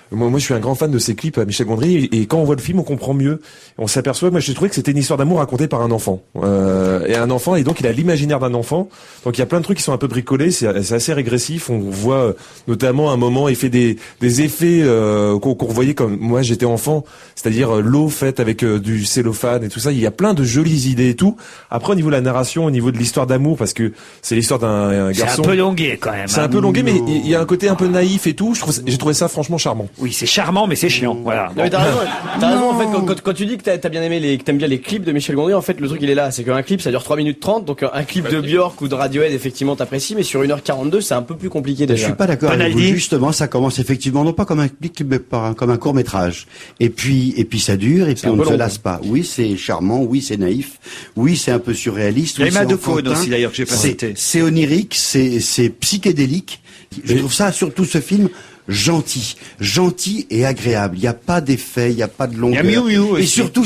Moi, je suis un grand fan de ces clips à Michel Gondry, et quand on voit le film, on comprend mieux. On s'aperçoit, moi, j'ai trouvé que c'était une histoire d'amour racontée par un enfant. Et un enfant, et donc il a l'imaginaire d'un enfant. Donc il y a plein de trucs qui sont un peu bricolés, c'est assez régressif. On voit notamment un moment, il fait des effets qu'on revoyait comme moi j'étais enfant, c'est-à-dire l'eau faite avec du cellophane et tout ça. Il y a plein de jolies idées et tout. Après, au niveau de la narration, au niveau de l'histoire d'amour, parce que c'est l'histoire d'un garçon. C'est un peu longué quand même. C'est un peu longué, mais il y a un côté un peu naïf et tout. J'ai trouvé ça franchement charmant. Oui, c'est charmant, mais c'est chiant. Voilà. Non, mais t'as raison, en fait, quand tu dis que t'as bien aimé que t'aimes bien les clips de Michel Gondry, en fait, le truc il est là, c'est qu'un clip ça dure 3 minutes 30, donc un clip de Björk ou de Radiohead, effectivement, t'apprécies, mais sur 1h42, c'est un peu plus compliqué déjà. Je suis pas d'accord avec vous. Justement, ça commence effectivement, non pas comme un clip, mais comme un court-métrage. Et puis ça dure, et puis on ne se lasse pas. Oui, c'est charmant, oui, c'est naïf, oui, c'est un peu surréaliste. Il y a Emma de Cône aussi, d'ailleurs, que j'ai pas cité. C'est onirique, c'est psychédélique. Je trouve ça, surtout ce film, gentil et agréable. Il n'y a pas d'effet, il n'y a pas de longueur. Il y a Miu Miu aussi. Et surtout,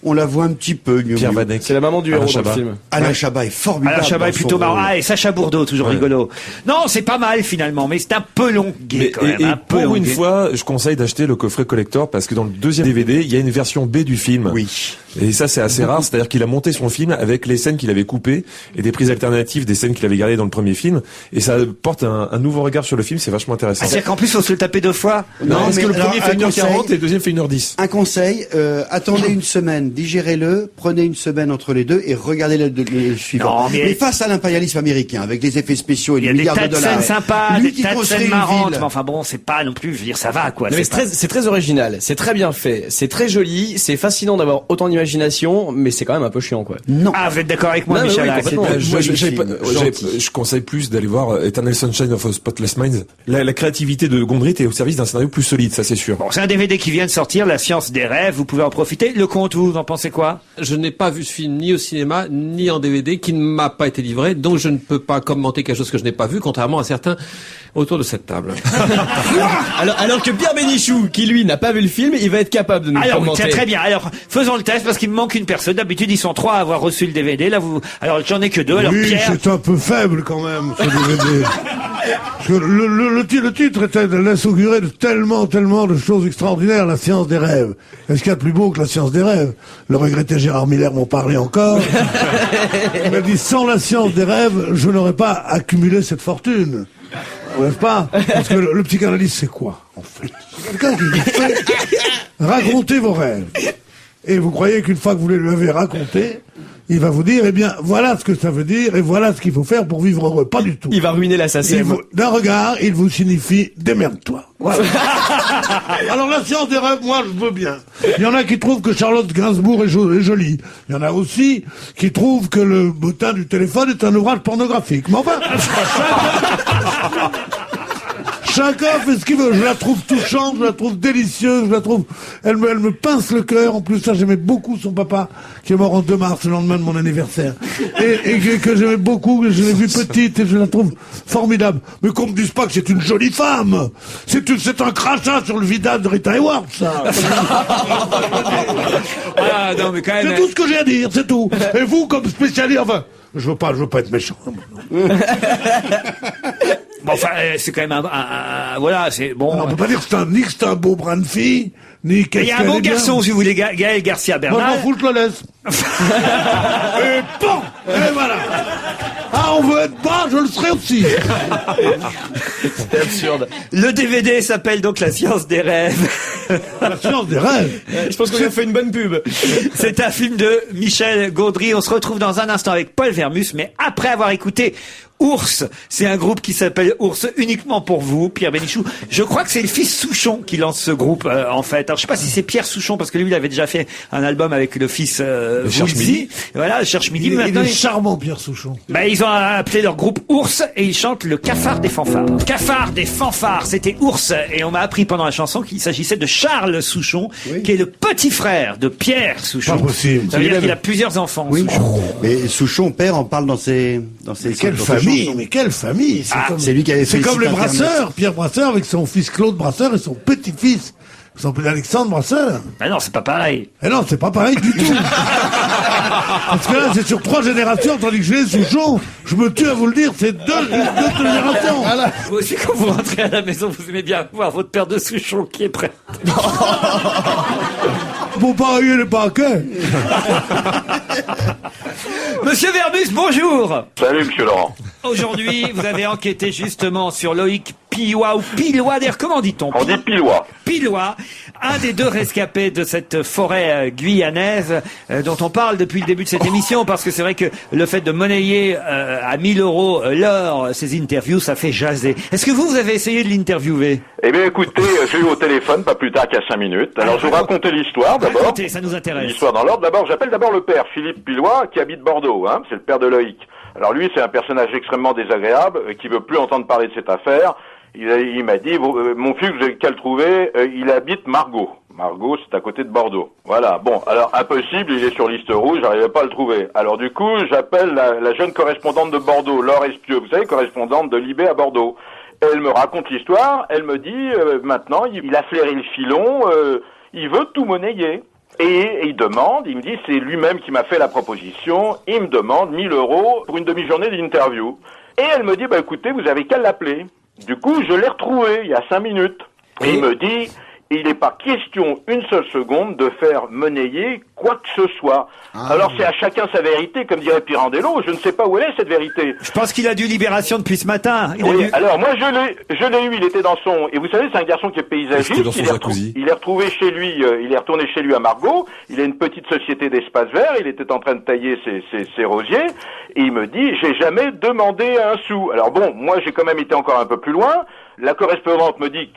on la voit un petit peu, Miu Pierre Miu. Vanek. C'est la maman du héros dans le film. Alain Chabat est formidable. Alain Chabat est plutôt marrant. Ah, et Sacha Bourdeau, toujours rigolo. Non, c'est pas mal finalement, mais c'est un peu longué quand même. Et pour une fois, je conseille d'acheter le coffret collector parce que dans le deuxième DVD, il y a une version B du film. Oui. Et ça, c'est assez rare. C'est-à-dire qu'il a monté son film avec les scènes qu'il avait coupées et des prises alternatives des scènes qu'il avait gardées dans le premier film. Et ça porte un nouveau regard sur le film. C'est vachement intéressant. C'est-à-dire qu'en plus, faut se le taper 2 fois. Non, parce que le premier fait 1h40 et le deuxième fait 1h10. Un conseil, attendez une semaine, digérez-le, prenez une semaine entre les deux et regardez le suivant. Non, mais face à l'impérialisme américain, avec les effets spéciaux et les milliards de dollars. Il y a des tas de scènes sympas, des tas de scènes marrantes, mais enfin bon, c'est pas non plus, je veux dire, ça va, quoi. Non, mais c'est très original, c'est très bien fait, c'est très joli, c'est fascinant d'avoir autant d'imagination, mais c'est quand même un peu chiant, quoi. Non. Ah, vous êtes d'accord avec moi, Michel? Je conseille plus d'aller voir Eternal Sunshine of a Spotless Mind. La créativité de Gondry est au service d'un scénario plus solide, ça c'est sûr. Bon, c'est un DVD qui vient de sortir, La Science des Rêves, vous pouvez en profiter. Le Comte, vous en pensez quoi? Je n'ai pas vu ce film ni au cinéma, ni en DVD, qui ne m'a pas été livré, donc je ne peux pas commenter quelque chose que je n'ai pas vu, contrairement à certains autour de cette table. alors que Pierre Bénichou, qui lui n'a pas vu le film, il va être capable de nous commenter. Tiens, très bien. Alors, faisons le test, parce qu'il me manque une personne. D'habitude, ils sont 3 à avoir reçu le DVD. Là, alors, j'en ai que 2. Alors, oui, Pierre. c'est un peu faible quand même, ce DVD. Parce que le titre laisse augurer de tellement de choses extraordinaires, La Science des Rêves. Est-ce qu'il y a de plus beau que La Science des Rêves? Le regretté Gérard Miller m'en parlait encore. Il m'a dit, sans La Science des Rêves, je n'aurais pas accumulé cette fortune. N'est-ce pas? Parce que le psychanalyste, c'est quoi, en fait? C'est quelqu'un qui vous fait raconter vos rêves. Et vous croyez qu'une fois que vous les lui avez racontés, il va vous dire, eh bien, voilà ce que ça veut dire, et voilà ce qu'il faut faire pour vivre heureux. Pas du tout. Il va ruiner la SACEM. D'un regard, il vous signifie, démerde-toi. Voilà. Alors, La Science des Rêves, moi, je veux bien. Il y en a qui trouvent que Charlotte Gainsbourg est jolie. Il y en a aussi qui trouvent que le bottin du téléphone est un ouvrage pornographique. Mais enfin, chacun fait ce qu'il veut. Je la trouve touchante, je la trouve délicieuse, je la trouve... Elle me pince le cœur. En plus, ça, j'aimais beaucoup son papa, qui est mort en 2 mars, le lendemain de mon anniversaire. Et que j'aimais beaucoup, que je l'ai vue petite, et je la trouve formidable. Mais qu'on me dise pas que c'est une jolie femme. C'est un crachat sur le visage de Rita Hayworth, ça. Ah, non, mais quand même... C'est tout ce que j'ai à dire, c'est tout. Et vous, comme spécialiste, enfin... Je veux pas être méchant. Bon, enfin, c'est quand même voilà, c'est bon. Non, on peut pas dire que c'est un beau brin de fille, ni Il y a un bon garçon, si vous voulez, Gaël Garcia Bernal. Moi, je m'en fous, je le laisse. Et bon, et voilà. Ah, on veut être bas, je le serai aussi. C'est absurde. Le DVD s'appelle donc La Science des rêves. La Science des rêves. Je pense qu'on a fait une bonne pub. C'est un film de Michel Gondry. On se retrouve dans un instant avec Paul Vermus, mais après avoir écouté Ours, c'est un groupe qui s'appelle Ours uniquement pour vous, Pierre Bénichou. Je crois que c'est le fils Souchon qui lance ce groupe, en fait. Alors, je sais pas si c'est Pierre Souchon, parce que lui, il avait déjà fait un album avec le fils Woolsey. Voilà, Cherche Midi. Il est charmant, Pierre Souchon. Bah, ils ont appelé leur groupe Ours et ils chantent le Cafard des fanfares. Cafard des fanfares, c'était Ours. Et on m'a appris pendant la chanson qu'il s'agissait de Charles Souchon, qui est le petit frère de Pierre Souchon. Pas possible. Ça veut dire qu'il a plusieurs enfants. Oui, Souchon. mais Souchon père en parle dans ses Quelle famille, mais quelle famille. C'est lui qui avait fait C'est comme le le site internet. Brasseur, Pierre Brasseur avec son fils Claude Brasseur et son petit-fils. Ils s'appelle Alexandre Brasseur. Ah non, c'est pas pareil. Eh non, c'est pas pareil du tout. Parce que là, c'est sur 3 générations, tandis que j'ai Souchon, je me tue à vous le dire, c'est deux générations. Voilà. Vous aussi, quand vous rentrez à la maison, vous aimez bien voir votre père de Souchon qui est prêt. Pour parier les paquets. Monsieur Verbus, bonjour. Salut, monsieur Laurent. Aujourd'hui, vous avez enquêté justement sur Loïc Pillois ou Pillois, d'ailleurs, comment dit-on? On dit Pillois. Pillois, un des 2 rescapés de cette forêt guyanaise dont on parle depuis le début de cette émission, parce que c'est vrai que le fait de monnayer à 1000 € l'heure ces interviews, ça fait jaser. Est-ce que vous avez essayé de l'interviewer? Eh bien, écoutez, j'ai eu au téléphone pas plus tard qu'à 5 minutes. Alors, je vais vous raconter l'histoire d'abord. Racontez, ça nous intéresse. L'histoire dans l'ordre. J'appelle d'abord le père, Philippe Pillois, qui habite Bordeaux, hein. C'est le père de Loïc. Alors lui, c'est un personnage extrêmement désagréable, qui veut plus entendre parler de cette affaire. Il m'a dit, mon fils, vous avez qu'à le trouver, il habite Margaux. Margaux, c'est à côté de Bordeaux. Voilà. Bon, alors impossible, il est sur liste rouge, j'arrivais pas à le trouver. Alors du coup, j'appelle la jeune correspondante de Bordeaux, Laure Espieux, vous savez, correspondante de Libé à Bordeaux. Elle me raconte l'histoire, elle me dit, maintenant, il a flairé le filon, il veut tout monnayer. Et il me dit, c'est lui-même qui m'a fait la proposition, il me demande 1000 € pour une demi-journée d'interview. Et elle me dit, écoutez, vous avez qu'à l'appeler. Du coup, je l'ai retrouvé il y a 5 minutes. Et il me dit, il n'est pas question une seule seconde de faire monnayer quoi que ce soit. Alors c'est à chacun sa vérité, comme dirait Pirandello. Je ne sais pas où elle est cette vérité. Je pense qu'il a dû Libération depuis ce matin. Alors moi je l'ai eu, il était dans son... Et vous savez, c'est un garçon qui est paysagiste. Il est retrouvé chez lui, il est retourné chez lui à Margaux. Il a une petite société d'espace vert. Il était en train de tailler ses rosiers. Et il me dit, j'ai jamais demandé un sou. Alors bon, moi j'ai quand même été encore un peu plus loin. La correspondante me dit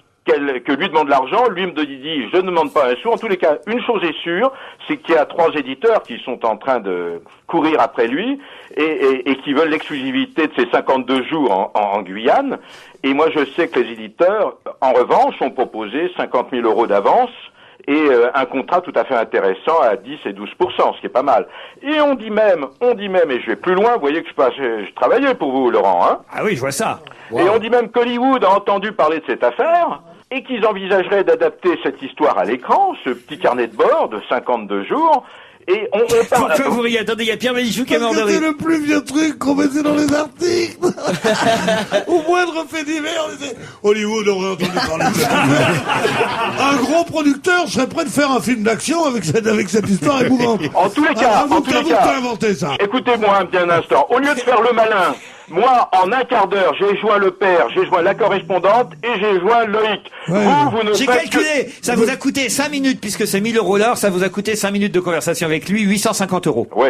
que lui demande l'argent, lui me dit je ne demande pas un sou. En tous les cas, une chose est sûre, c'est qu'il y a 3 éditeurs qui sont en train de courir après lui et qui veulent l'exclusivité de ces 52 jours en Guyane. Et moi je sais que les éditeurs, en revanche, ont proposé 50 000 € d'avance et un contrat tout à fait intéressant à 10 et 12%, ce qui est pas mal. Et on dit même, et je vais plus loin, vous voyez que je travaillais pour vous, Laurent, hein. Ah oui, je vois ça. Wow. Et on dit même qu'Hollywood a entendu parler de cette affaire et qu'ils envisageraient d'adapter cette histoire à l'écran, ce petit carnet de bord de 52 jours. Et on parle... Pourquoi vous riez? Attendez, il y a Pierre Bénichou qui est mort de rire. C'est le plus vieux truc qu'on mettait dans les articles. Au moindre fait divers, on disait Hollywood aurait entendu parler de cette affaire. Un gros producteur serait prêt de faire un film d'action avec cette histoire émouvante. En tous les cas, inventé ça. Écoutez-moi un petit instant. Au lieu de faire le malin, moi, en un quart d'heure, j'ai joint le père, j'ai joint la correspondante et j'ai joint Loïc. Ouais. Vous ne J'ai faites calculé, ça vous a coûté 5 minutes, puisque c'est 1000 € l'heure, ça vous a coûté 5 minutes de conversation avec lui, 850 €. Oui,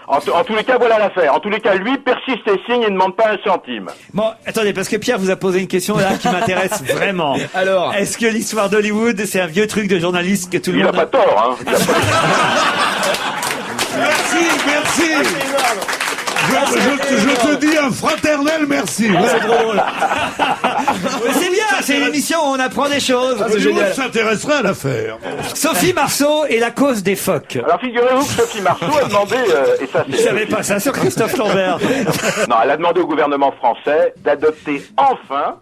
en tous les cas, voilà l'affaire. En tous les cas, lui persiste et signe et ne demande pas un centime. Bon, attendez, parce que Pierre vous a posé une question là qui m'intéresse vraiment. Alors, est-ce que l'histoire d'Hollywood, c'est un vieux truc de journaliste que tout le Il monde n'a pas tort, hein. Merci. Je te dis un fraternel merci. c'est trop drôle. Mais c'est bien, c'est une émission où on apprend des choses. C'est génial. s'intéresserait à l'affaire. Sophie Marceau et la cause des phoques. Alors figurez-vous que Sophie Marceau a demandé, et ça Je savais pas ça sur Christophe Lambert. Non, elle a demandé au gouvernement français d'adopter enfin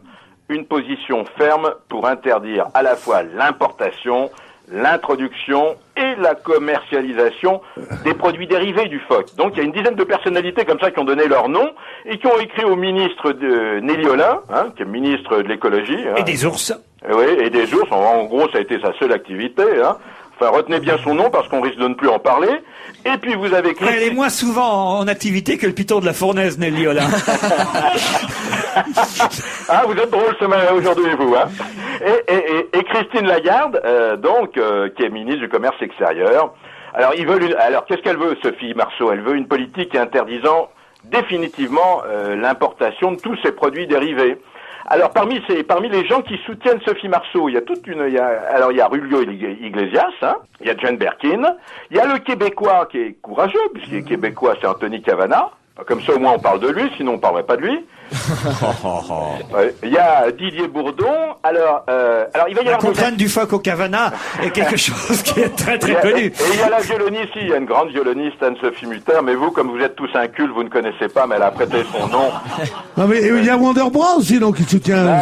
une position ferme pour interdire à la fois l'importation l'introduction et la commercialisation des produits dérivés du phoque. Donc il y a une dizaine de personnalités comme ça qui ont donné leur nom et qui ont écrit au ministre de Nelly Olin, qui est ministre de l'écologie. Et des ours. Oui, et des ours. En gros, ça a été sa seule activité. Enfin, retenez bien son nom parce qu'on risque de ne plus en parler. Et puis vous avez... Elle est moins souvent en activité que le piton de la fournaise, Nelly Olin. Ah, vous êtes drôle aujourd'hui, vous. Et Christine Lagarde, qui est ministre du Commerce extérieur. Alors, qu'est-ce qu'elle veut, Sophie Marceau? Elle veut une politique interdisant définitivement l'importation de tous ces produits dérivés. Alors parmi les gens qui soutiennent Sophie Marceau, il y a Rulio Iglesias, il y a Jane Birkin, il y a le Québécois qui est courageux, puisqu'il est québécois, c'est Anthony Cavana. Comme ça au moins on parle de lui, sinon on parlerait pas de lui. Il y a Didier Bourdon. Alors il va y avoir... La contrainte du phoque au Cavana est quelque chose qui est très très connu. Et il y a la violoniste, il y a une grande violoniste, Anne-Sophie Mutter, mais vous, comme vous êtes tous incultes, vous ne connaissez pas, mais elle a prêté son nom. Non mais il y a Wonderbra aussi, donc, qui soutient... Non,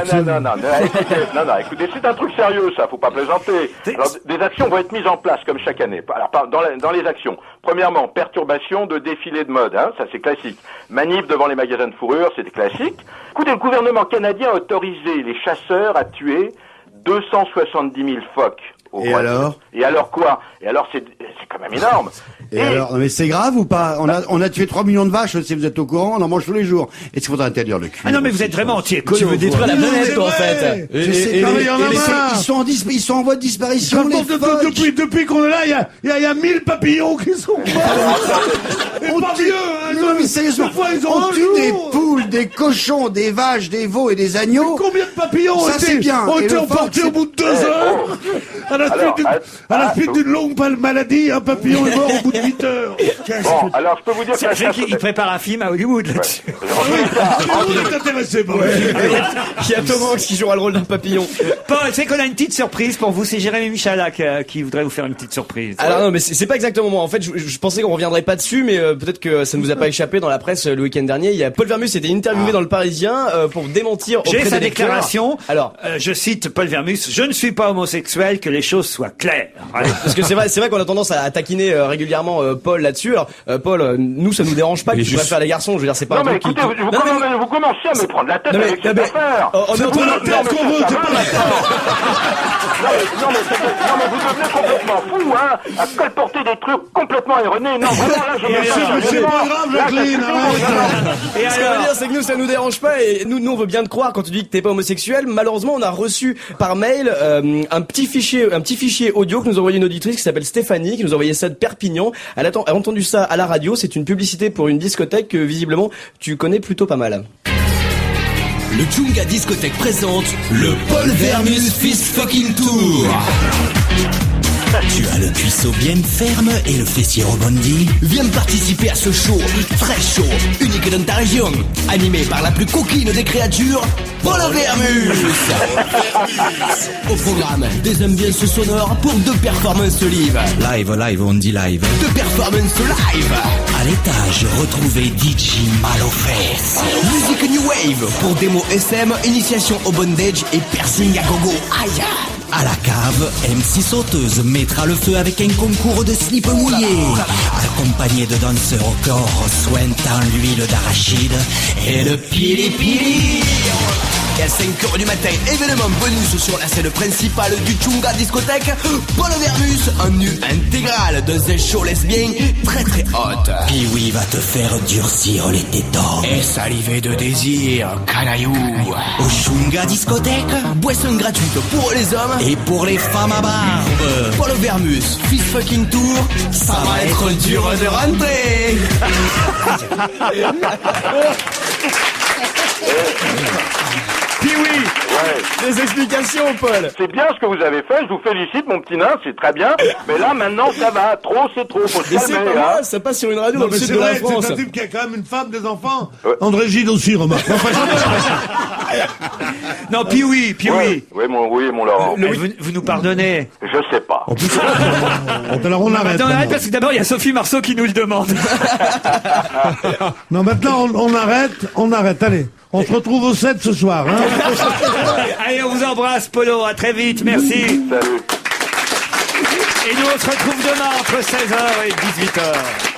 écoutez, c'est un truc sérieux, ça, faut pas plaisanter. Alors, des actions vont être mises en place, comme chaque année. Alors, dans les actions, premièrement, perturbation de défilés de mode, ça c'est classique. Manif devant les magasins de fourrure, c'était classique. Écoutez, le gouvernement canadien a autorisé les chasseurs à tuer 270 000 phoques. Et alors? Et alors quoi? Et alors c'est quand même énorme. Et alors, non mais c'est grave ou pas? On a tué 3 millions de vaches, si vous êtes au courant, on en mange tous les jours. Est-ce qu'il faudrait interdire le cuir? Ah non mais vous êtes vraiment anti-écolo. Tu veux détruire la planète, en fait. Ils sont en voie de disparition. Depuis qu'on est là, il y a 1000 papillons qui sont morts. Non mais sérieusement, on tue des poules, des cochons, des vaches, des veaux et des agneaux. Combien de papillons ont été emportés au bout de 2 heures? À la suite d'une longue maladie, un papillon est mort au bout de 8 heures. Bon, alors je peux vous dire que... Il prépare un film à Hollywood là-dessus. On est intéressé par Il y a Tom Hanks qui jouera le rôle d'un papillon. Paul, c'est qu'on a une petite surprise pour vous. C'est Jérémy Michalak qui voudrait vous faire une petite surprise. Alors non, mais c'est pas exactement moi. En fait, je pensais qu'on reviendrait pas dessus, mais peut-être que ça ne vous a pas échappé dans la presse le week-end dernier. Il y a Paul Vermus qui était interviewé dans le Parisien pour démentir auprès des lecteurs. J'ai sa déclaration. Alors, je cite Paul Vermus: je ne suis pas homosexuel, que les choses soient claires. Parce que c'est vrai qu'on a tendance à taquiner régulièrement Paul là-dessus. Alors Paul, nous ça nous dérange pas que tu préfères les garçons. Je veux dire, c'est pas. Non mais écoutez, vous commencez à me prendre la tête avec cette affaire. C'est pas la tête qu'on veut, c'est pas la tête. Non mais vous devenez complètement fou, à colporter des trucs complètement erronés. Non, vraiment là, c'est pas grave, Jacqueline. Et ce qu'on veut dire, c'est que nous ça nous dérange pas et nous on veut bien te croire quand tu dis que t'es pas homosexuel. Malheureusement, on a reçu par mail un petit fichier audio que nous a envoyé une auditrice qui s'appelle Stéphanie, qui nous a envoyé ça de Perpignan. Elle a entendu ça à la radio. C'est une publicité pour une discothèque que visiblement tu connais plutôt pas mal. Le Chunga Discothèque présente le Paul Vermus Fist Fucking Tour. Tu as le cuisseau bien ferme et le fessier rebondi. Viens participer à ce show très chaud, unique dans ta région, animé par la plus coquine des créatures, Paul Vermus. Au programme, des ambiances sonores pour 2 performances live. Live, on dit live. 2 performances live. À l'étage, retrouvez DJ Malofesse. Musique New Wave pour démo SM, initiation au bondage et piercing à gogo. Aïe. À la cave, MC Sauteuse mettra le feu avec un concours de slip mouillé, accompagné de danseurs au corps sointant l'huile d'arachide et le pili-pili. Et à 5h du matin, événement bonus sur la scène principale du Chunga Discothèque, Paul Vermus en nu intégral dans un show lesbien très très hot. Puis oui, va te faire durcir les tétons et saliver de désir, canaillou. Au Chunga Discothèque, boisson gratuite pour les hommes et pour les femmes à barbe. Paul Vermus, Fist Fucking Tour, ça va être dur de rentrer. Puis oui, des explications, Paul. C'est bien ce que vous avez fait, je vous félicite, mon petit nain, c'est très bien. Mais là, maintenant, ça va. Trop, c'est trop. Faut se calmer. C'est pas moi, ça passe sur une radio dans le sud de la France. C'est un type qui a quand même une femme, des enfants. André Gide aussi, remarque. Non, puis oui. Oui, mon Laurent. Vous nous pardonnez? Je sais pas. Alors on arrête. On arrête parce que d'abord, il y a Sophie Marceau qui nous le demande. Non, maintenant, on arrête. Allez. On se retrouve au 7 ce soir. Allez, on vous embrasse, Polo. À très vite. Merci. Salut. Et nous, on se retrouve demain entre 16h et 18h.